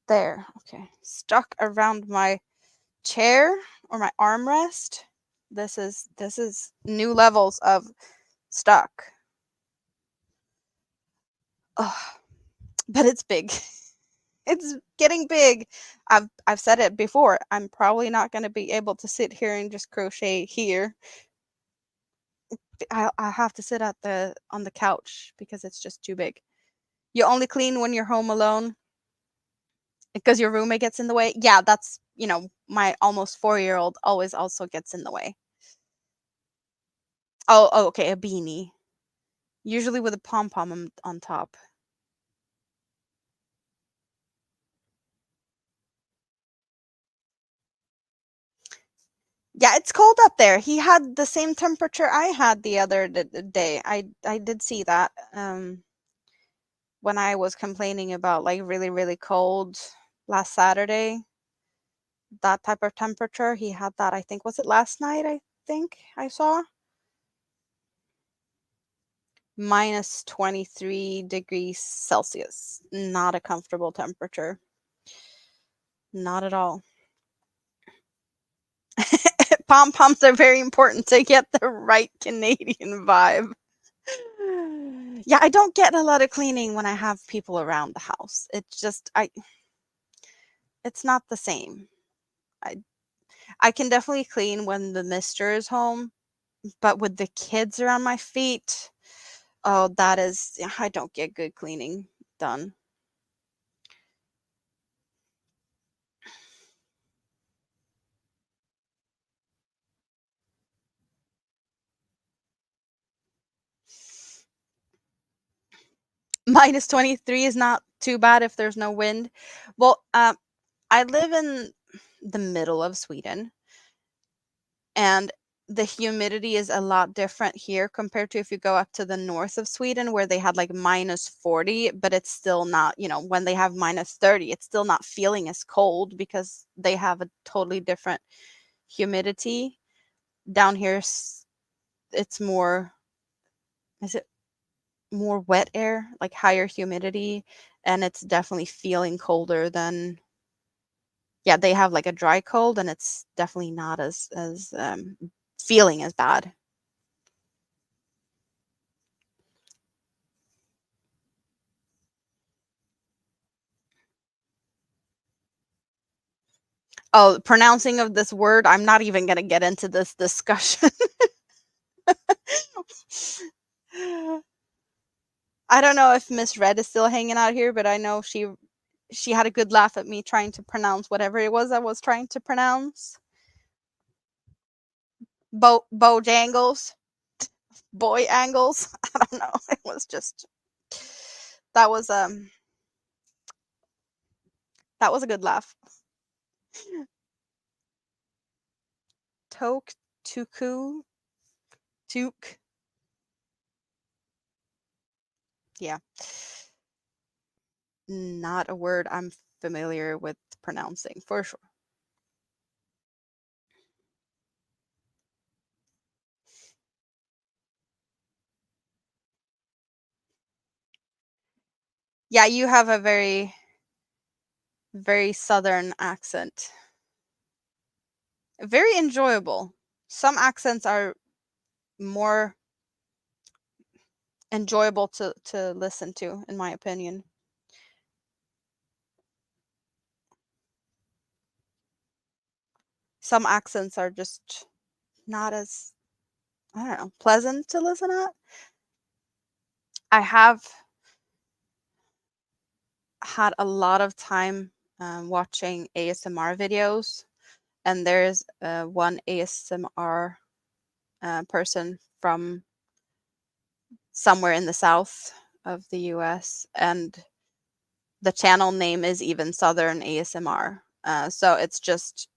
There. Okay. Stuck around my chair or my armrest. This is new levels of stuck. Oh, but it's big. It's getting big. I've said it before. I'm probably not going to be able to sit here and just crochet here. I have to sit at the on the couch because it's just too big. You only clean when you're home alone because your roommate gets in the way. Yeah, that's, my almost 4-year-old always also gets in the way. Oh, okay, a beanie. Usually with a pom-pom on top. Yeah, it's cold up there. He had the same temperature I had the other day. I did see that. When I was complaining about like really, really cold last Saturday, that type of temperature, he had that. I think was it last night, I think I saw. Minus 23 degrees Celsius. Not a comfortable temperature. Not at all. Pom poms are very important to get the right Canadian vibe. Yeah, I don't get a lot of cleaning when I have people around the house. It's just it's not the same. I I can definitely clean when the mister is home, but with the kids around my feet, oh, that is I don't get good cleaning done. Minus 23 is not too bad if there's no wind. Well, I live in the middle of Sweden, and the humidity is a lot different here compared to if you go up to the north of Sweden where they had like minus 40, but it's still not, when they have minus 30, it's still not feeling as cold because they have a totally different humidity. Down here, it's more, is it more wet air, like higher humidity, and it's definitely feeling colder than, yeah, they have like a dry cold and it's definitely not as feeling as bad. Oh, pronouncing of this word, I'm not even going to get into this discussion. I don't know if Miss Red is still hanging out here, but I know she had a good laugh at me trying to pronounce whatever it was I was trying to pronounce. Bojangles, boy angles. I don't know. It was just that was um that was a good laugh. Toke, tuku, took. Yeah. Not a word I'm familiar with pronouncing for sure. Yeah, you have a very, very southern accent. Very enjoyable. Some accents are more enjoyable to listen to, in my opinion. Some accents are just not as, I don't know, pleasant to listen at. I have had a lot of time watching ASMR videos, and there's one ASMR person from somewhere in the south of the US, and the channel name is even Southern ASMR. So it's just,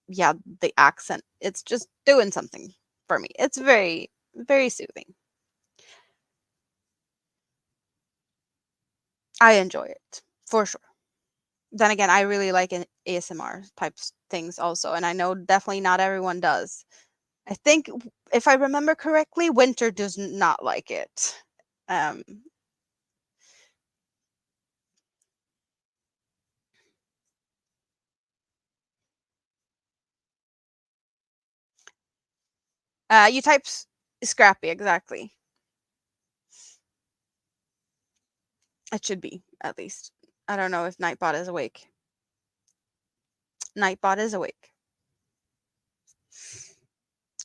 yeah, the accent, it's just doing something for me. It's very, very soothing. I enjoy it for sure. Then again, I really like ASMR types things also, and I know definitely not everyone does. I think if I remember correctly, Winter does not like it. Um, you type Scrappy, exactly. It should be, at least. I don't know if Nightbot is awake. Nightbot is awake.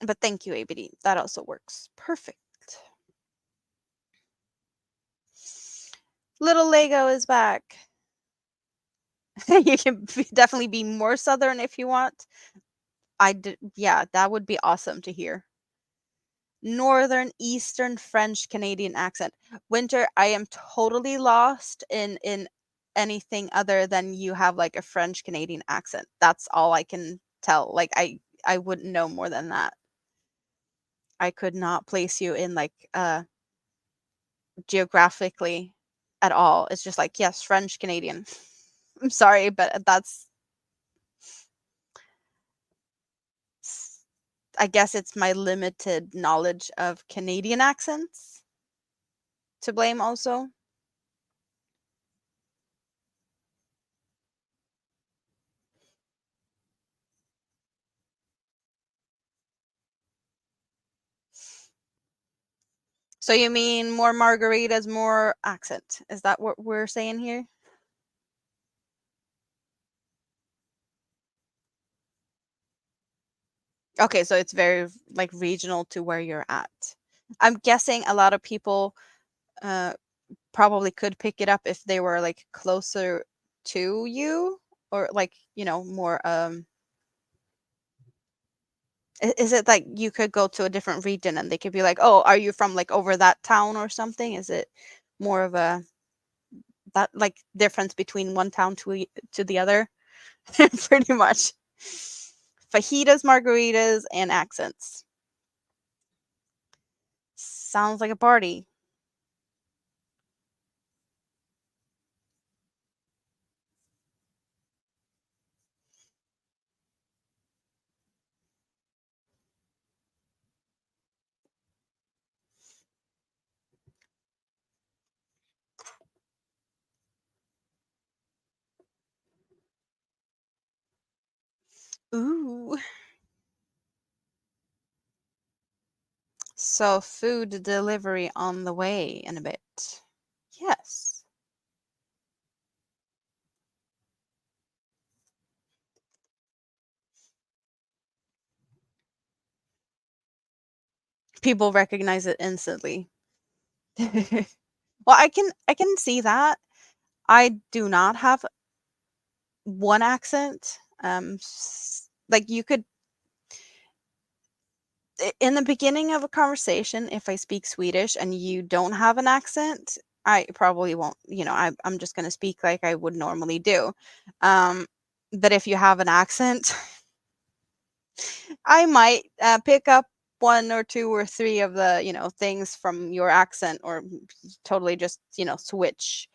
But thank you, ABD. That also works. Perfect. Little Lego is back. You can definitely be more southern if you want. Yeah, that would be awesome to hear. Northern, Eastern, French, Canadian accent. Winter, I am totally lost in anything other than you have like a French Canadian accent. That's all I can tell. Like I wouldn't know more than that. I could not place you in like geographically at all. It's just like, yes, French Canadian. I'm sorry, but that's I guess it's my limited knowledge of Canadian accents to blame also. So you mean more margaritas, more accent? Is that what we're saying here? Okay, so it's very like regional to where you're at. I'm guessing a lot of people uh probably could pick it up if they were like closer to you, or like, more is it like you could go to a different region and they could be like, "Oh, are you from like over that town or something?" Is it more of a that like difference between one town to the other? Pretty much. Fajitas, margaritas, and accents. Sounds like a party. Ooh. So food delivery on the way in a bit. Yes. People recognize it instantly. Well, I can see that. I do not have one accent. Like you could in the beginning of a conversation, if I speak Swedish and you don't have an accent, I probably won't, I'm just going to speak like I would normally do. Um, but if you have an accent, I might pick up one or two or three of the, things from your accent, or totally just, switch.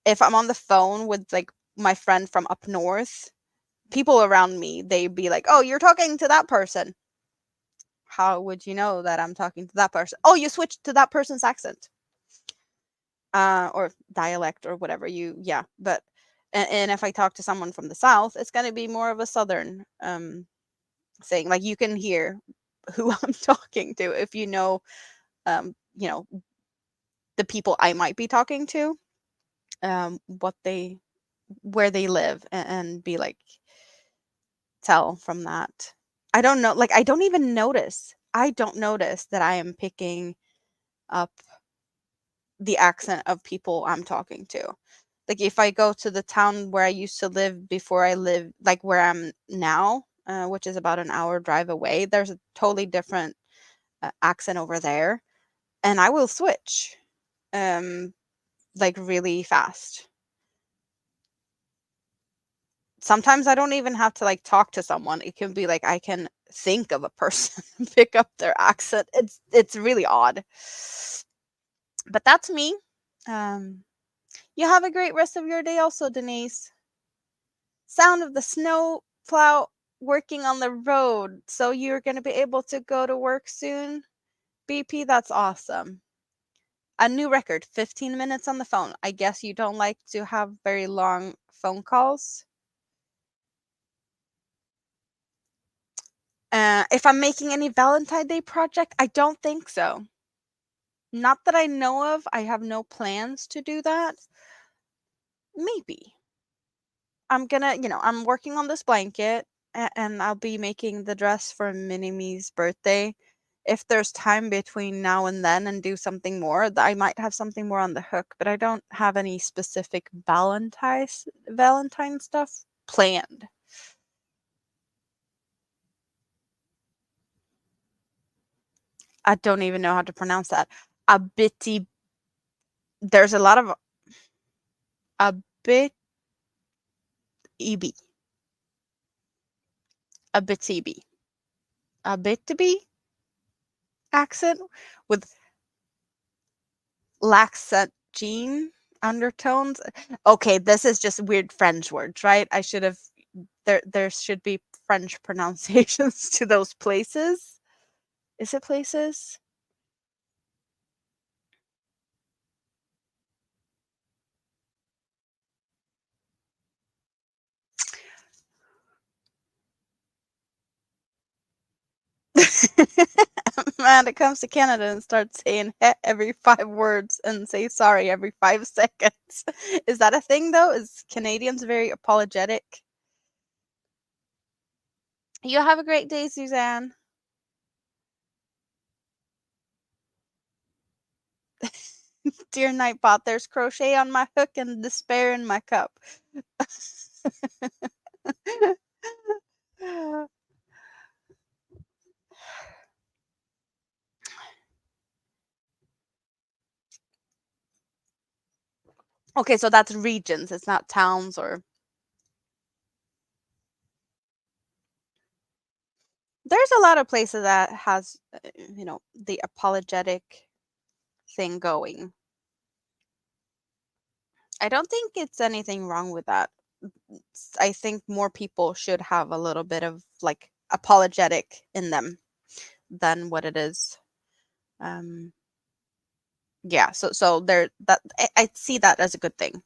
If I'm on the phone with like my friend from up north, people around me, they'd be like, "Oh, you're talking to that person." How would you know that I'm talking to that person? Oh, you switched to that person's accent, or dialect or whatever yeah. But and if I talk to someone from the south, it's going to be more of a southern thing. Like you can hear who I'm talking to if um, you know, the people I might be talking to, what they where they live, and be like tell from that. I don't know, like I don't notice that I am picking up the accent of people I'm talking to. Like if I go to the town where I used to live before I live like where I'm now, which is about an hour drive away, there's a totally different accent over there, and I will switch um like really fast. Sometimes I don't even have to like talk to someone. It can be like I can think of a person and pick up their accent. It's really odd. But that's me. Um you have a great rest of your day also, Denise. Sound of the snow plow working on the road. So you're going to be able to go to work soon? BP, that's awesome. A new record, 15 minutes on the phone. I guess you don't like to have very long phone calls. If I'm making any Valentine Day project, I don't think so. Not that I know of. I have no plans to do that. Maybe. I'm working on this blanket, and I'll be making the dress for Mini-Me's birthday. If there's time between now and then and do something more, I might have something more on the hook, but I don't have any specific Valentine stuff planned. I don't even know how to pronounce that. A bitty. There's a lot of a bit eb. Abitibi. Abitibi accent with laxant gene undertones. Okay, this is just weird French words, right? I should have there should be French pronunciations to those places. Is it places? Man, it comes to Canada and starts saying "heh" every 5 words and say sorry every 5 seconds. Is that a thing though? Is Canadians very apologetic? You have a great day, Suzanne. Dear Nightbot, there's crochet on my hook and despair in my cup. Okay, so that's regions. It's not towns or. There's a lot of places that has, the apologetic thing going. I don't think it's anything wrong with that. I think more people should have a little bit of like apologetic in them than what it is. Um, yeah, so there that I see that as a good thing.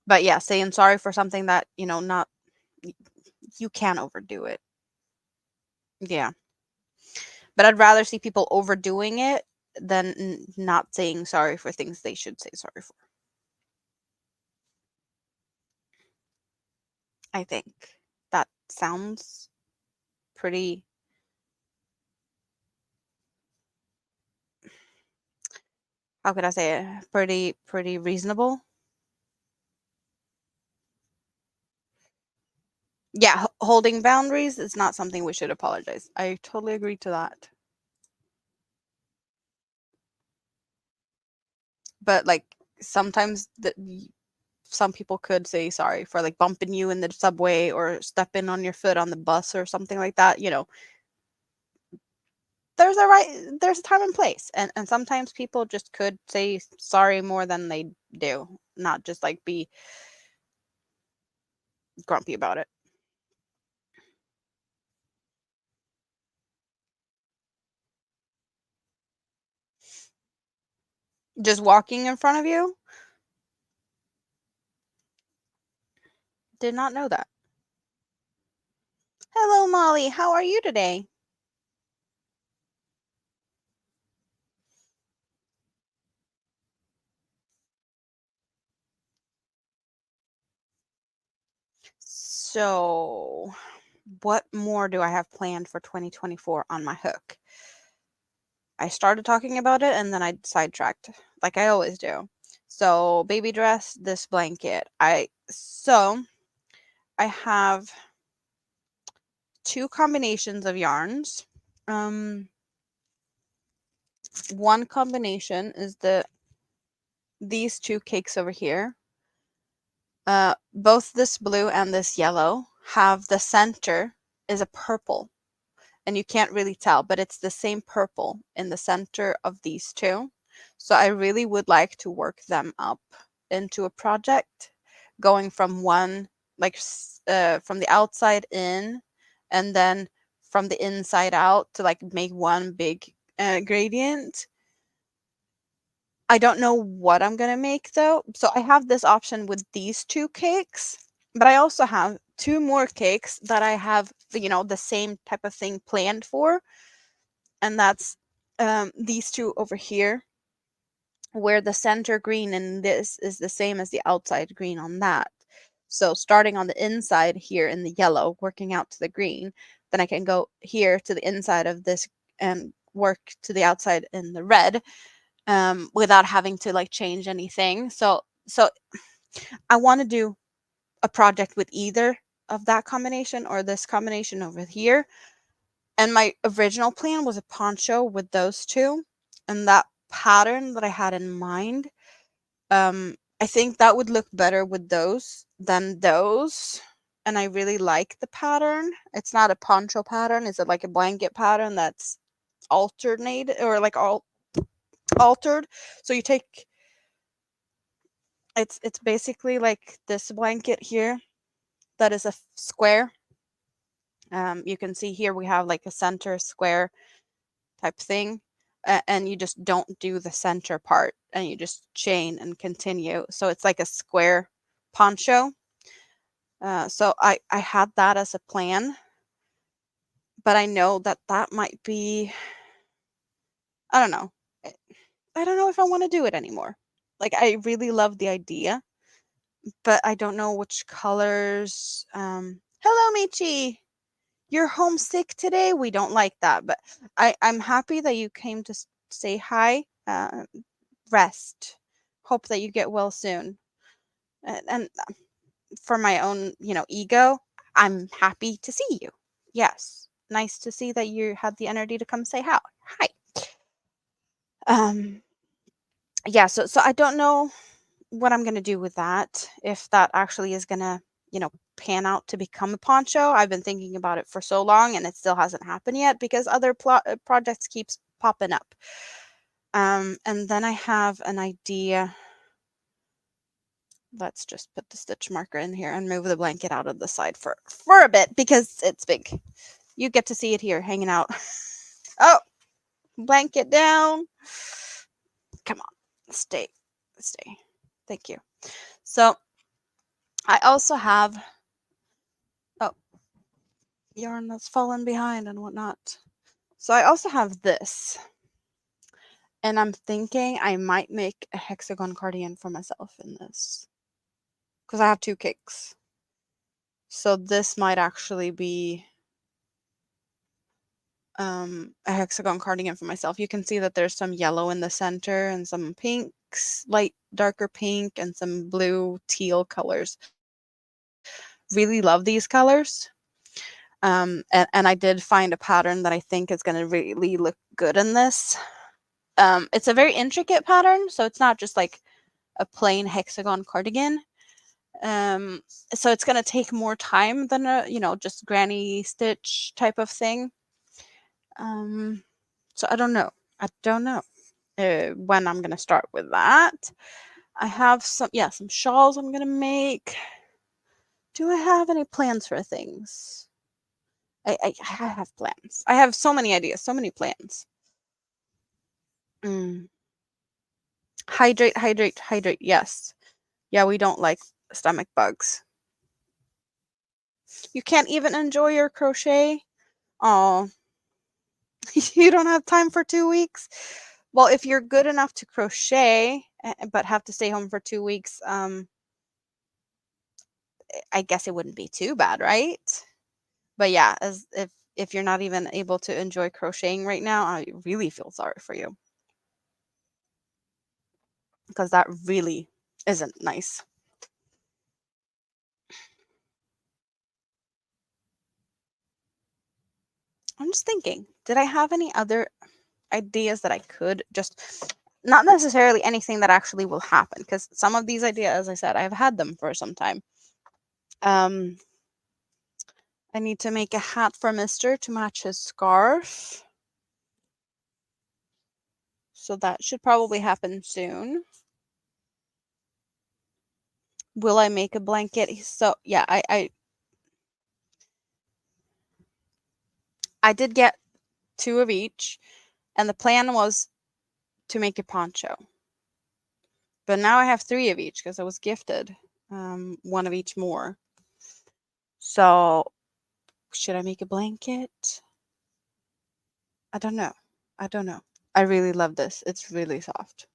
But yeah, saying sorry for something that, not you can't overdo it. Yeah. But I'd rather see people overdoing it than not saying sorry for things they should say sorry for. I think that sounds pretty. How could I say it? Pretty reasonable. Yeah, holding boundaries is not something we should apologize. I totally agree to that. But like sometimes some people could say sorry for like bumping you in the subway or stepping on your foot on the bus or something like that. There's a time and place, and sometimes people just could say sorry more than they do, not just like be grumpy about it. Just walking in front of you. Did not know that. Hello, Molly. How are you today? So, what more do I have planned for 2024 on my hook? I started talking about it and then I sidetracked, like I always do. So, baby dress, this blanket. I have 2 combinations of yarns. One combination is these 2 cakes over here. Both this blue and this yellow have the center is a purple, and you can't really tell, but it's the same purple in the center of these 2. So I really would like to work them up into a project, going from one like from the outside in, and then from the inside out to like make one big gradient. I don't know what I'm gonna make though. So I have this option with these 2 cakes, but I also have 2 more cakes that I have, the same type of thing planned for, and that's these 2 over here, where the center green in this is the same as the outside green on that. So starting on the inside here in the yellow, working out to the green, then I can go here to the inside of this and work to the outside in the red, without having to like change anything. So I want to do a project with either of that combination or this combination over here. And my original plan was a poncho with those 2, and that pattern that I had in mind. I think that would look better with those than those. and I really like the pattern. It's not a poncho pattern. It's like a blanket pattern that's alternated or like all altered. So you take it's basically like this blanket here that is a square. You can see here we have like a center square type thing, and you just don't do the center part, and you just chain and continue. So it's like a square poncho. So I had that as a plan, but I know that that might be, I don't know. I I don't know if I want to do it anymore. Like I really love the idea, but I don't know which colors. Hello, Michi. You're homesick today. We don't like that, but I'm happy that you came to say hi. Rest. Hope that you get well soon. And for my own, ego, I'm happy to see you. Yes. Nice to see that you had the energy to come say hi. Hi. Um yeah, so I don't know what I'm going to do with that, if that actually is going to, pan out to become a poncho. I've been thinking about it for so long and it still hasn't happened yet because other projects keeps popping up. And then I have an idea. Let's just put the stitch marker in here and move the blanket out of the side for a bit because it's big. You get to see it here hanging out. Oh, blanket down. Come on, stay. Thank you. So I also have, oh, yarn that's fallen behind and whatnot. So I also have this, and I'm thinking I might make a hexagon cardigan for myself in this because I have 2 kicks. So this might actually be a hexagon cardigan for myself. You can see that there's some yellow in the center and some pinks, light darker pink, and some blue teal colors. Really love these colors. And I did find a pattern that I think is going to really look good in this. It's a very intricate pattern, so it's not just like a plain hexagon cardigan. So it's going to take more time than a, just granny stitch type of thing. So I don't know. When I'm going to start with that. I have some shawls I'm going to make. Do I have any plans for things? I have plans. I have so many ideas, so many plans. Hydrate, hydrate, hydrate. Yes. Yeah, we don't like stomach bugs. You can't even enjoy your crochet. Oh, you don't have time for 2 weeks. Well, if you're good enough to crochet, but have to stay home for 2 weeks, I guess it wouldn't be too bad, right? But yeah, as if you're not even able to enjoy crocheting right now, I really feel sorry for you because that really isn't nice. I'm just thinking, did I have any other ideas that I could just, not necessarily anything that actually will happen, because some of these ideas, as I said, I've had them for some time. I need to make a hat for Mister to match his scarf. So that should probably happen soon. Will I make a blanket? So yeah, I did get 2 of each, and the plan was to make a poncho. But now I have 3 of each because I was gifted 1 of each more. So should I make a blanket? I don't know. I really love this. It's really soft.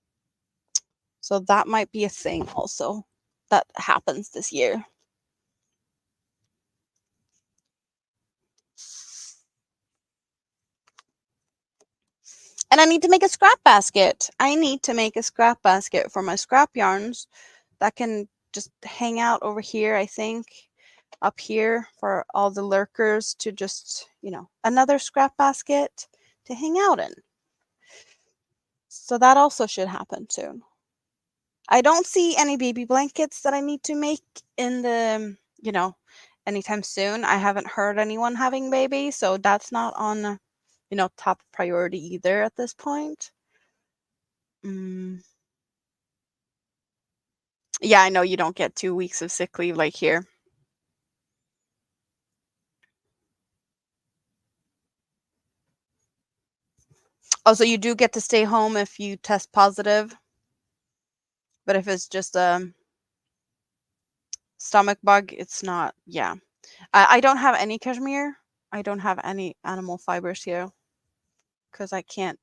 So that might be a thing also that happens this year. And I need to make a scrap basket. I need to make a scrap basket for my scrap yarns that can just hang out over here, I think, up here for all the lurkers to just, another scrap basket to hang out in. So that also should happen soon. I don't see any baby blankets that I need to make in the, anytime soon. I haven't heard anyone having babies, so that's not on, top priority either at this point. Mm. Yeah, I know you don't get 2 weeks of sick leave like here. Oh, so you do get to stay home if you test positive, but if it's just a stomach bug, it's not. Yeah. I don't have any cashmere. I don't have any animal fibers here because I can't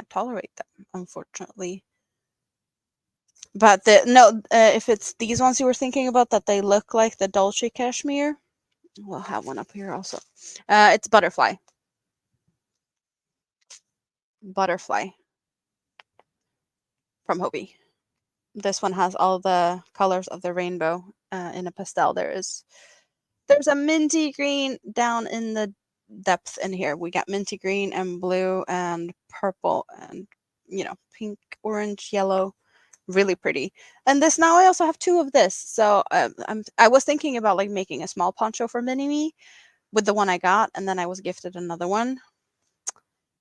tolerate them, unfortunately. But no, if it's these ones you were thinking about that they look like the Dolce cashmere, we'll have one up here also. It's butterfly. Butterfly from Hobie. This one has all the colors of the rainbow in a pastel. There's a minty green down in the depth in here. We got minty green and blue and purple and pink, orange, yellow. Really pretty. And this now I also have two of this. So I was thinking about like making a small poncho for mini me with the one I got, and then I was gifted another one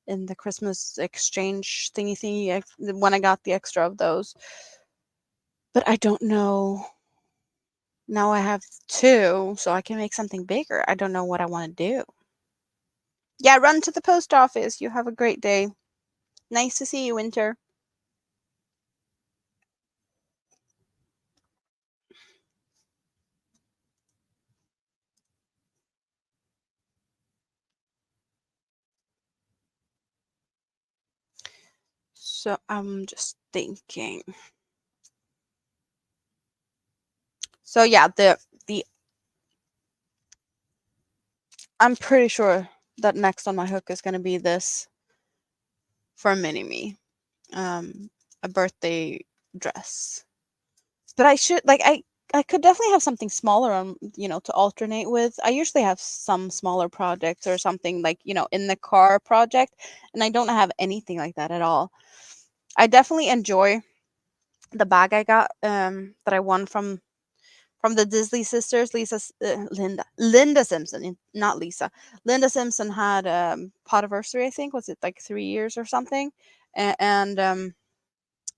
in the Christmas exchange thingy when I got the extra of those. But I don't know. Now I have two, so I can make something bigger. I don't know what I want to do. Yeah, run to the post office. You have a great day. Nice to see you, Winter. So I'm just thinking. So yeah, the I'm pretty sure that next on my hook is gonna be this for mini me, a birthday dress. But I should like I could definitely have something smaller on to alternate with. I usually have some smaller projects or something like in the car project, and I don't have anything like that at all. I definitely enjoy the bag I got that I won from the Disney sisters, Linda Simpson, not Lisa. Linda Simpson had podiversary, I think. Was it like 3 years or something? And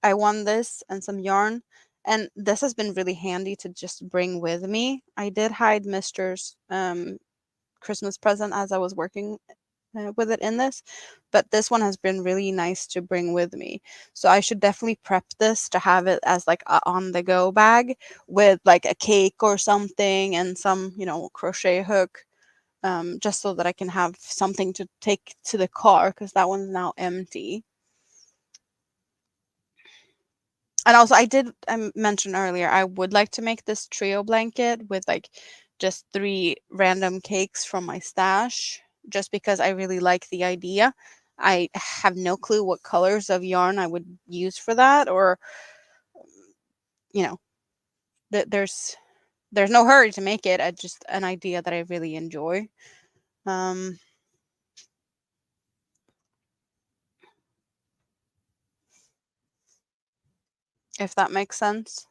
I won this and some yarn. And this has been really handy to just bring with me. I did hide Mister's Christmas present as I was working with it in this, but this one has been really nice to bring with me. So I should definitely prep this to have it as like a on the go bag with like a cake or something and some crochet hook, just so that I can have something to take to the car because that one's now empty. And also I mentioned earlier I would like to make this trio blanket with like just 3 random cakes from my stash just because I really like the idea. I have no clue what colors of yarn I would use for that, or you know there's no hurry to make it. I just an idea that I really enjoy. Um if that makes sense.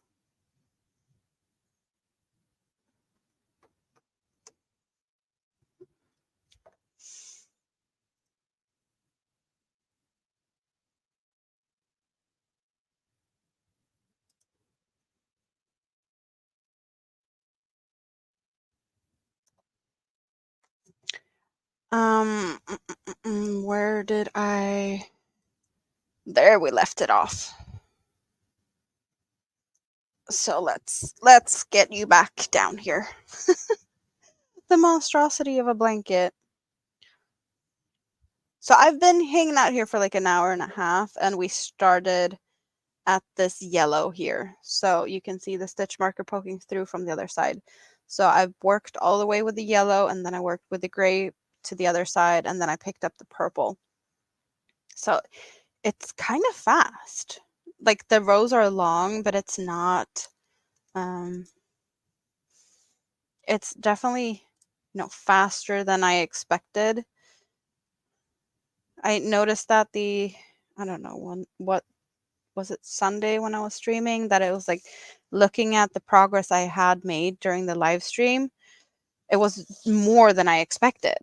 Where did I There we left it off. So let's get you back down here. The monstrosity of a blanket. So I've been hanging out here for like an hour and a half, and we started at this yellow here. So you can see the stitch marker poking through from the other side. So I've worked all the way with the yellow, and then I worked with the gray to the other side, and then I picked up the purple. So it's kind of fast. Like the rows are long, but it's not. Um, it's definitely faster than I expected. I noticed that I don't know what was it, Sunday when I was streaming, that it was like looking at the progress I had made during the live stream. It was more than I expected.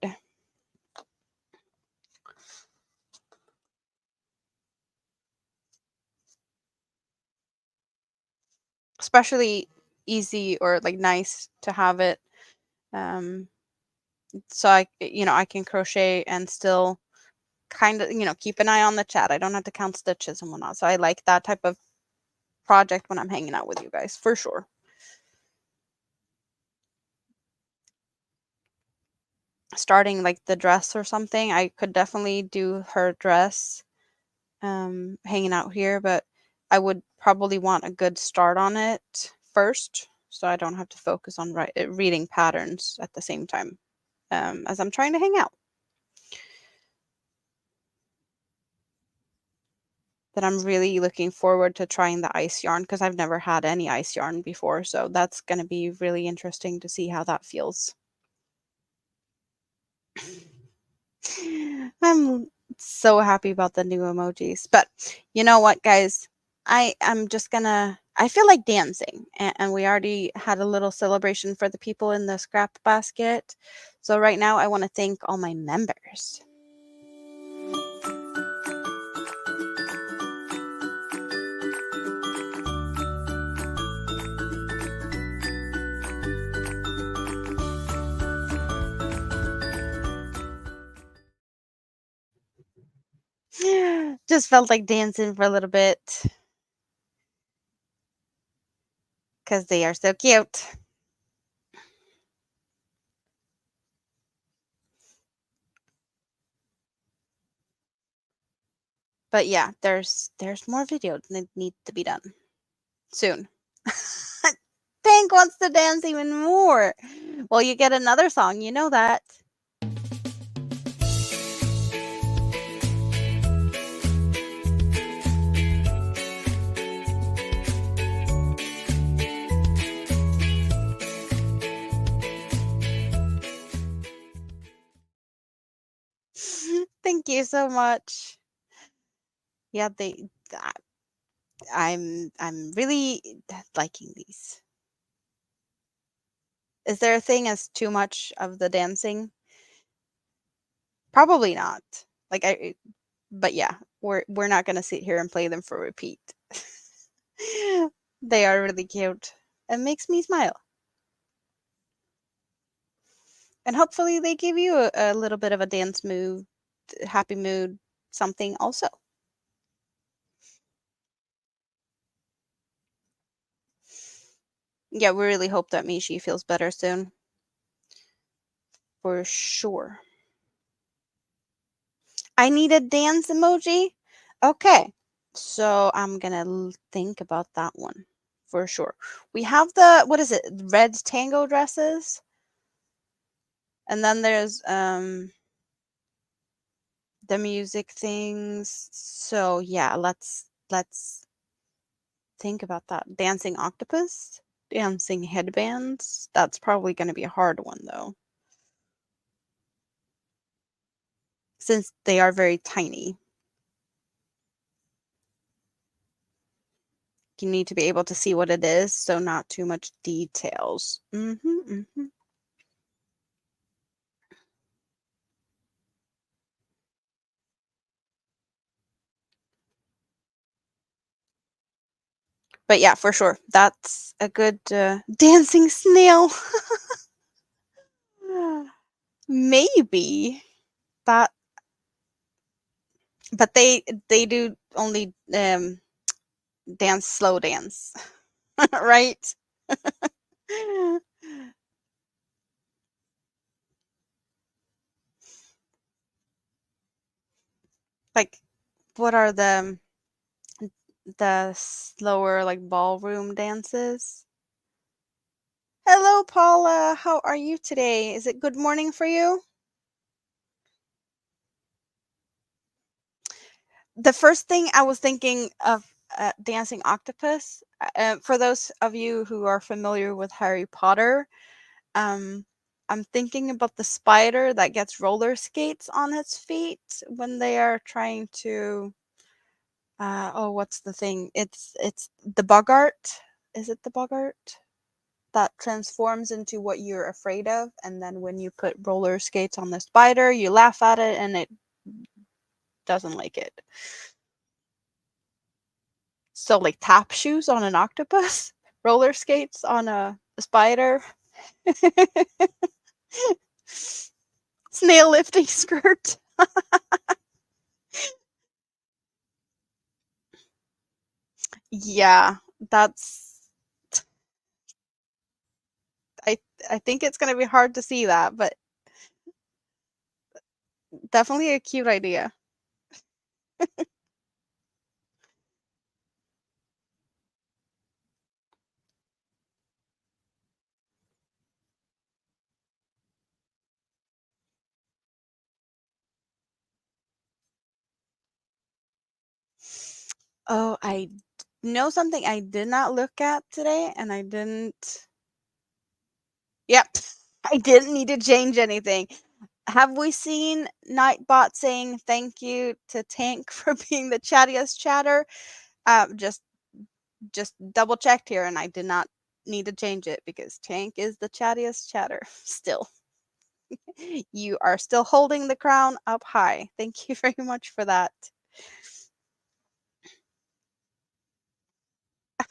Especially easy or like nice to have it. So I can crochet and still kind of, keep an eye on the chat. I don't have to count stitches and whatnot. So I like that type of project when I'm hanging out with you guys, for sure. Starting like the dress or something, I could definitely do her dress hanging out here, but I would probably want a good start on it first, so I don't have to focus on reading patterns at the same time as I'm trying to hang out. But I'm really looking forward to trying the ice yarn because I've never had any ice yarn before, so that's going to be really interesting to see how that feels. I'm so happy about the new emojis. But you know what, guys? I feel like dancing. And we already had a little celebration for the people in the scrap basket. So right now I want to thank all my members. Just felt like dancing for a little bit. Because they are so cute. But yeah, there's more videos that need to be done soon. Pink wants to dance even more. Well, you get another song, you know that. Thank you so much. Yeah, I'm really liking these. Is there a thing as too much of the dancing? Probably not. Like but yeah, we're not gonna sit here and play them for repeat. They are really cute. It makes me smile. And hopefully they give you a little bit of a dance mood, happy mood, something also. Yeah, we really hope that Mishi feels better soon. For sure. I need a dance emoji? Okay. So I'm gonna think about that one for sure. We have what is it? Red tango dresses. And then there's the music things. So yeah, let's think about that. Dancing octopus, dancing headbands. That's probably going to be a hard one though, since they are very tiny. You need to be able to see what it is, so not too much details. But yeah, for sure, that's a good dancing snail. Maybe that, but they do only dance slow dance, right? Like, what are the slower like ballroom dances? Hello, Paula. How are you today? Is it good morning for you? The first thing I was thinking of dancing octopus. For those of you who are familiar with Harry Potter, um, I'm thinking about the spider that gets roller skates on its feet when they are trying to. Oh, what's the thing? It's the boggart. Is it the boggart? that transforms into what you're afraid of, and then when you put roller skates on the spider, you laugh at it and it doesn't like it. So like tap shoes on an octopus, roller skates on a spider, snail lifting skirt. Yeah, that's I I think it's gonna be hard to see that, but definitely a cute idea. Oh, I know something I did not look at today, and I didn't. Yep, I didn't need to change anything. Have we seen Nightbot saying thank you to Tank for being the chattiest chatter? Just double checked here, and I did not need to change it because Tank is the chattiest chatter still. You are still holding the crown up high. Thank you very much for that.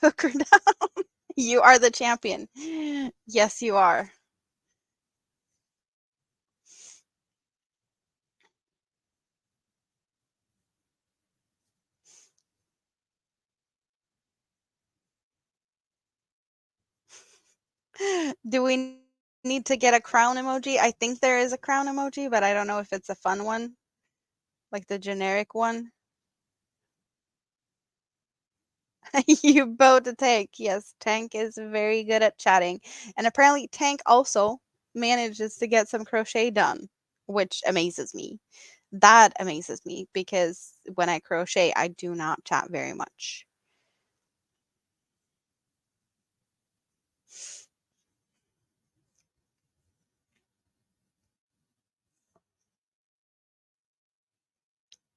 Hooker down. You are the champion. Yes, you are. Do we need to get a crown emoji? I think there is a crown emoji, but I don't know if it's a fun one, like the generic one. You bow to Tank. Yes, Tank is very good at chatting. And apparently, Tank also manages to get some crochet done, which amazes me. That amazes me because when I crochet, I do not chat very much.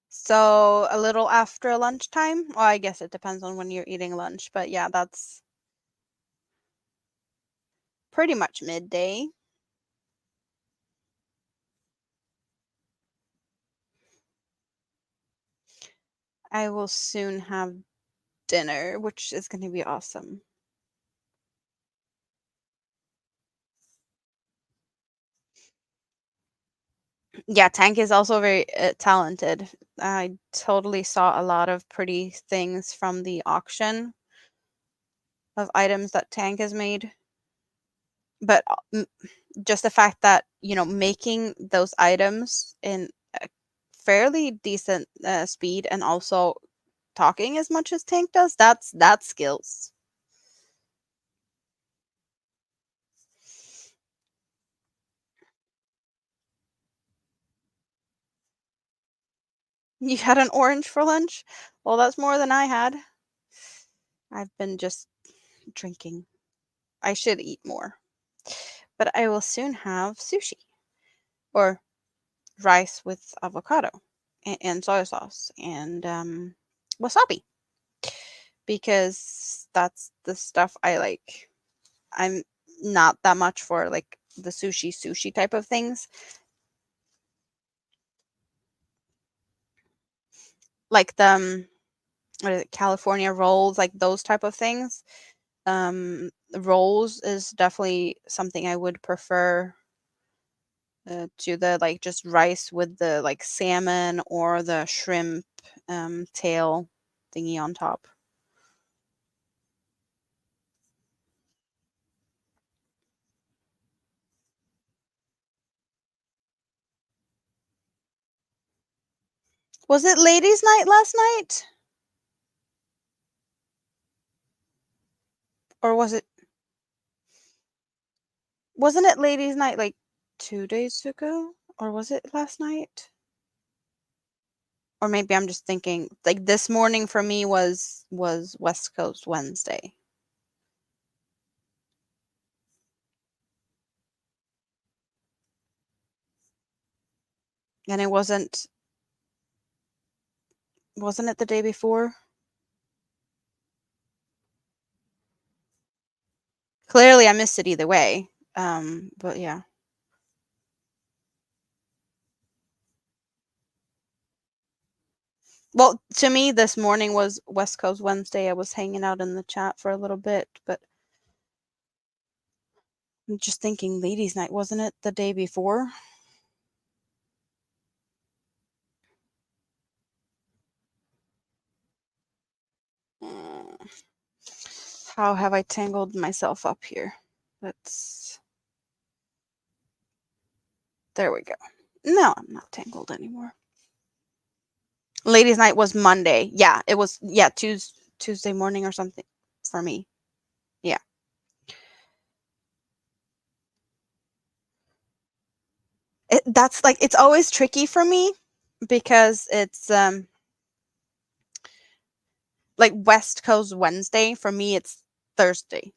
So a little after lunchtime. Well, I guess it depends on when you're eating lunch, but yeah, that's pretty much midday. I will soon have dinner, which is going to be awesome. Yeah, Tank is also very talented. I totally saw a lot of pretty things from the auction of items that Tank has made. But just the fact that, making those items in a fairly decent speed and also talking as much as Tank does, that's skills. You had an orange for lunch? Well, that's more than I had. I've been just drinking. I should eat more. But I will soon have sushi or rice with avocado and soy sauce and wasabi because that's the stuff I like. I'm not that much for like the sushi type of things. Like the what is it, California rolls, like those type of things. Rolls is definitely something I would prefer to the like just rice with the like salmon or the shrimp tail thingy on top. Was it ladies' night last night? Or wasn't it ladies' night like 2 days ago? Or was it last night? Or maybe I'm just thinking like this morning for me was West Coast Wednesday. And it wasn't it the day before? Clearly, I missed it either way. But yeah. Well, to me, this morning was West Coast Wednesday. I was hanging out in the chat for a little bit, but I'm just thinking ladies' night, wasn't it the day before? Uh, how have I tangled myself up here? Let's. There we go. No, I'm not tangled anymore. Ladies' night was Monday. Yeah, it was. Yeah, Tuesday morning or something for me. Yeah. That's like it's always tricky for me because it's like West Coast Wednesday for me it's Thursday.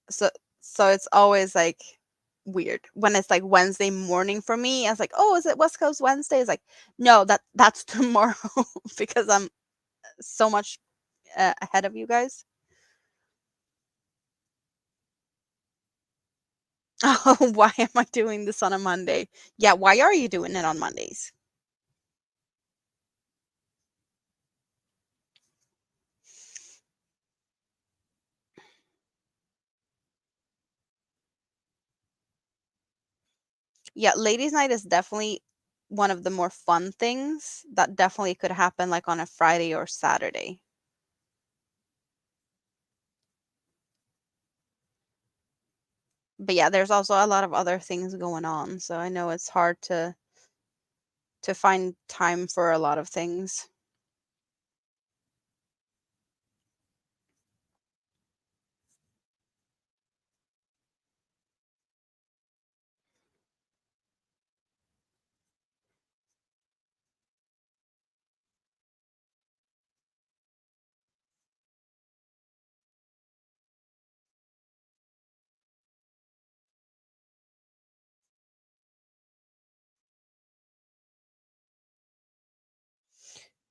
So so it's always like weird when it's like Wednesday morning for me. I was like, "Oh, is it West Coast Wednesday?" It's like, "No, that's tomorrow because I'm so much ahead of you guys." Oh, why am I doing this on a Monday? Yeah, why are you doing it on Mondays? Yeah, ladies' night is definitely one of the more fun things that definitely could happen like on a Friday or Saturday. But yeah, there's also a lot of other things going on, so I know it's hard to find time for a lot of things.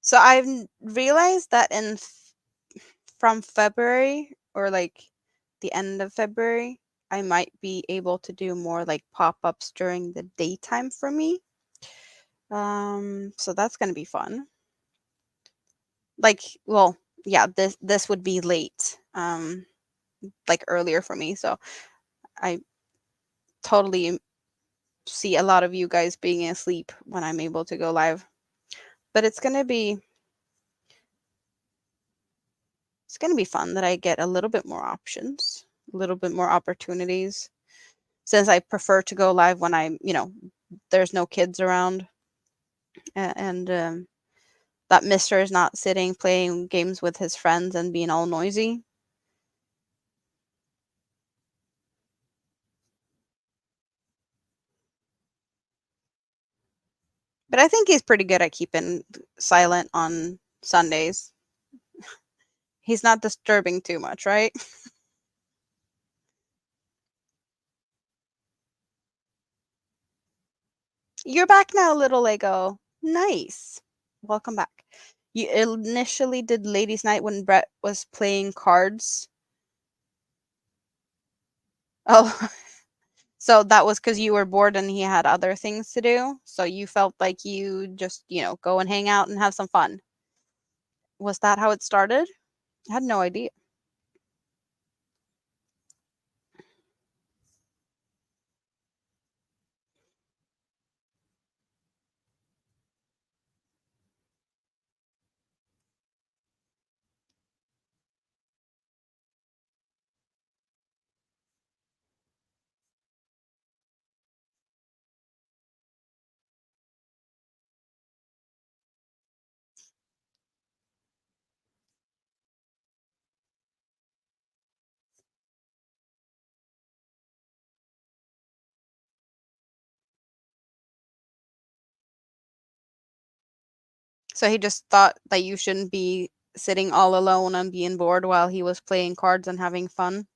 So I've realized that from February or like the end of February, I might be able to do more like pop-ups during the daytime for me. So that's gonna be fun. Like, well, yeah, this would be late, like earlier for me. So I totally see a lot of you guys being asleep when I'm able to go live. But it's gonna be fun that I get a little bit more options, a little bit more opportunities. Since I prefer to go live when there's no kids around, and that Mister is not sitting playing games with his friends and being all noisy. But I think he's pretty good at keeping silent on Sundays. He's not disturbing too much, right? You're back now, little Lego. Nice. Welcome back. You initially did ladies' night when Brett was playing cards. Oh, so that was because you were bored and he had other things to do. So you felt like you just, go and hang out and have some fun. Was that how it started? I had no idea. So he just thought that you shouldn't be sitting all alone and being bored while he was playing cards and having fun.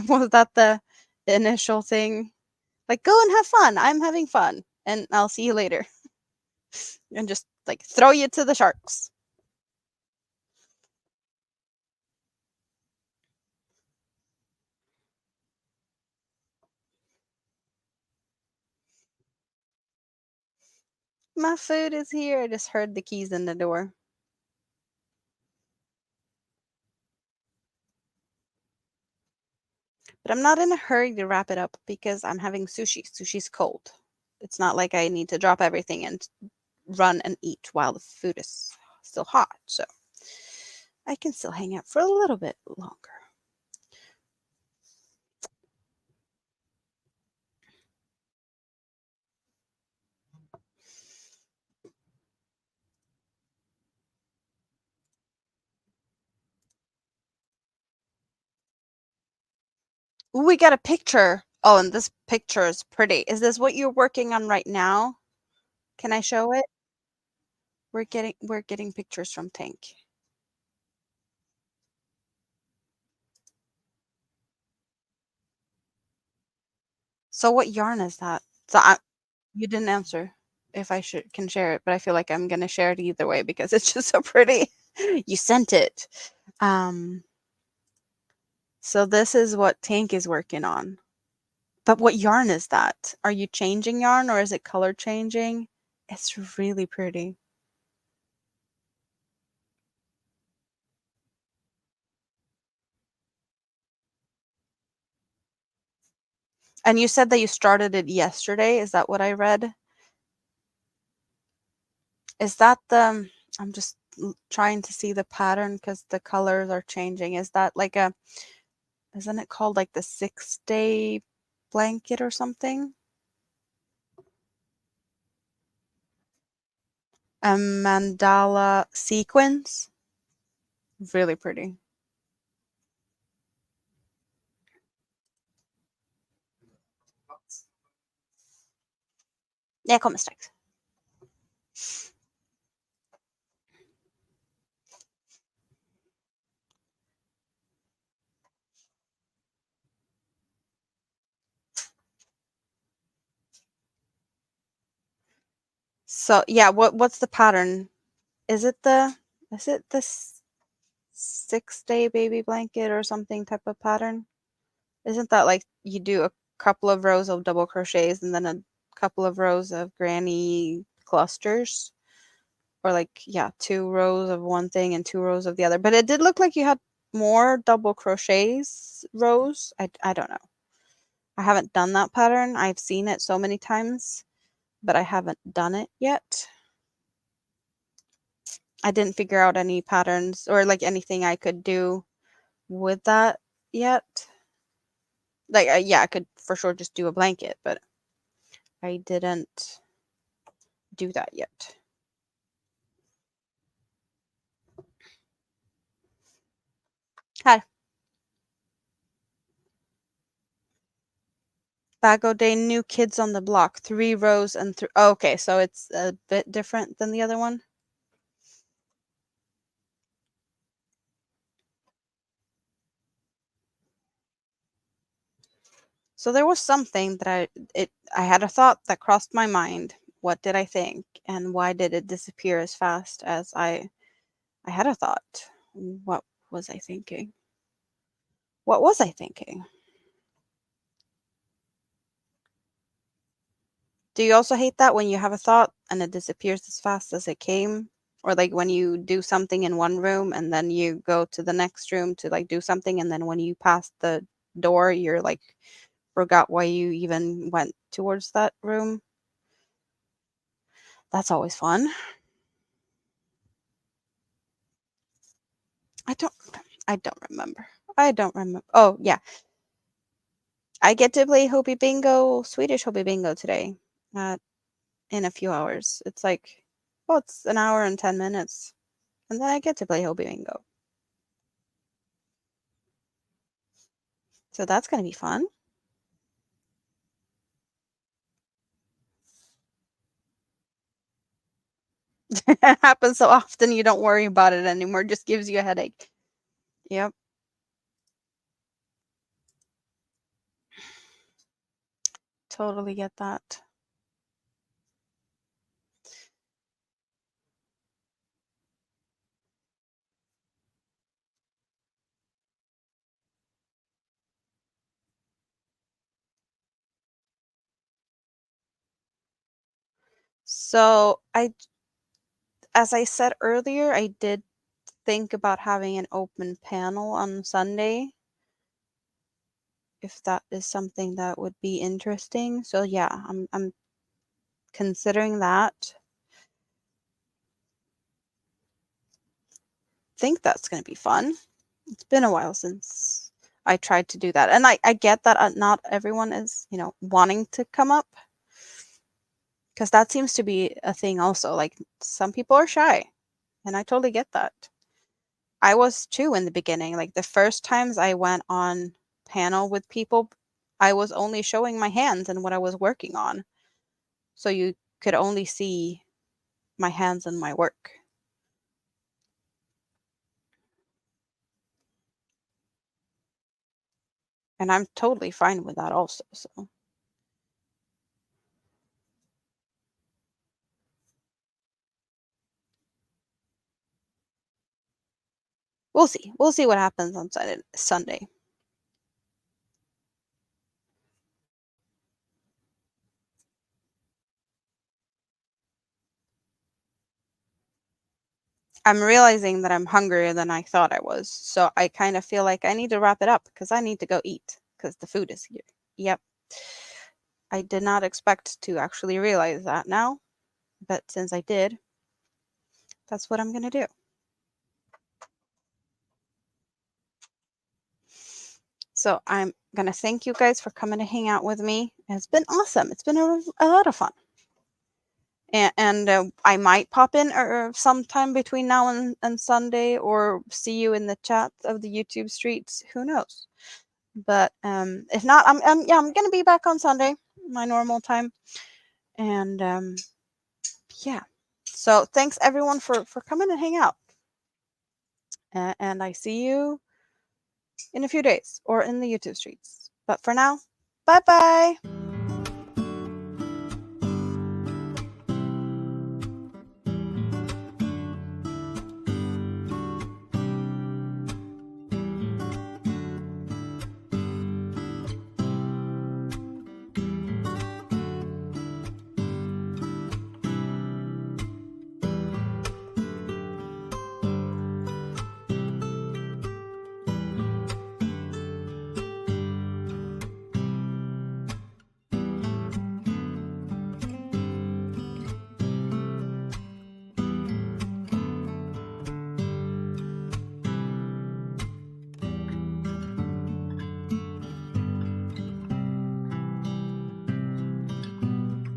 Was that the initial thing? Like, go and have fun. I'm having fun. And I'll see you later. And just like throw you to the sharks. My food is here. I just heard the keys in the door. But I'm not in a hurry to wrap it up because I'm having sushi. Sushi's cold. It's not like I need to drop everything and run and eat while the food is still hot. So I can still hang out for a little bit longer. Ooh, we got a picture. Oh, and this picture is pretty. Is this what you're working on right now? Can I show it? We're getting pictures from Tank. So what yarn is that? You didn't answer if I should can share it, but I feel like I'm gonna share it either way because it's just so pretty. You sent it. Um, so this is what Tank is working on. But what yarn is that? Are you changing yarn or is it color changing? It's really pretty. And you said that you started it yesterday. Is that what I read? Is that the I'm just trying to see the pattern because the colors are changing. Is that like a isn't it called like the 6-day blanket or something? A mandala sequence. Really pretty. Jag kommer strax. So yeah, what's the pattern? Is it the 6-day baby blanket or something type of pattern? Isn't that like you do a couple of rows of double crochets and then a couple of rows of granny clusters? Or like, yeah, 2 rows of one thing and 2 rows of the other. But it did look like you had more double crochets rows. I don't know. I haven't done that pattern. I've seen it so many times, but I haven't done it yet. I didn't figure out any patterns or like anything I could do with that yet. Like, yeah, I could for sure just do a blanket, but I didn't do that yet. Hi. Bago Day, New Kids on the Block, 3 rows and oh, okay, so it's a bit different than the other one. So there was something that I had a thought that crossed my mind. What did I think, and why did it disappear as fast as I had a thought? What was I thinking? What was I thinking? Do you also hate that when you have a thought and it disappears as fast as it came? Or like when you do something in one room and then you go to the next room to like do something and then when you pass the door you're like forgot why you even went towards that room? That's always fun. I don't I don't remember. I don't remember. Oh, yeah. I get to play Hobie Bingo, Swedish Hobie Bingo today. Uh, in a few hours. It's like, well, it's an hour and 10 minutes. And then I get to play Hobie Bingo. So that's going to be fun. It happens so often you don't worry about it anymore. It just gives you a headache. Yep. Totally get that. So as I said earlier, I did think about having an open panel on Sunday, if that is something that would be interesting. So yeah, I'm considering that. Think that's going to be fun. It's been a while since I tried to do that. And I get that not everyone is, wanting to come up, because that seems to be a thing also. Like some people are shy, and I totally get that. I was too in the beginning. Like the first times I went on panel with people, I was only showing my hands and what I was working on. So you could only see my hands and my work. And I'm totally fine with that also. So we'll see. We'll see what happens on Sunday. I'm realizing that I'm hungrier than I thought I was. So I kind of feel like I need to wrap it up because I need to go eat because the food is here. Yep. I did not expect to actually realize that now, but since I did, that's what I'm going to do. So I'm going to thank you guys for coming to hang out with me. It's been awesome. It's been a lot of fun. And I might pop in sometime between now and Sunday, or see you in the chat of the YouTube streets. Who knows? But if not, I'm gonna be back on Sunday, my normal time. And yeah. So thanks everyone for coming and hang out. And I see you in a few days or in the YouTube streets. But for now, bye bye.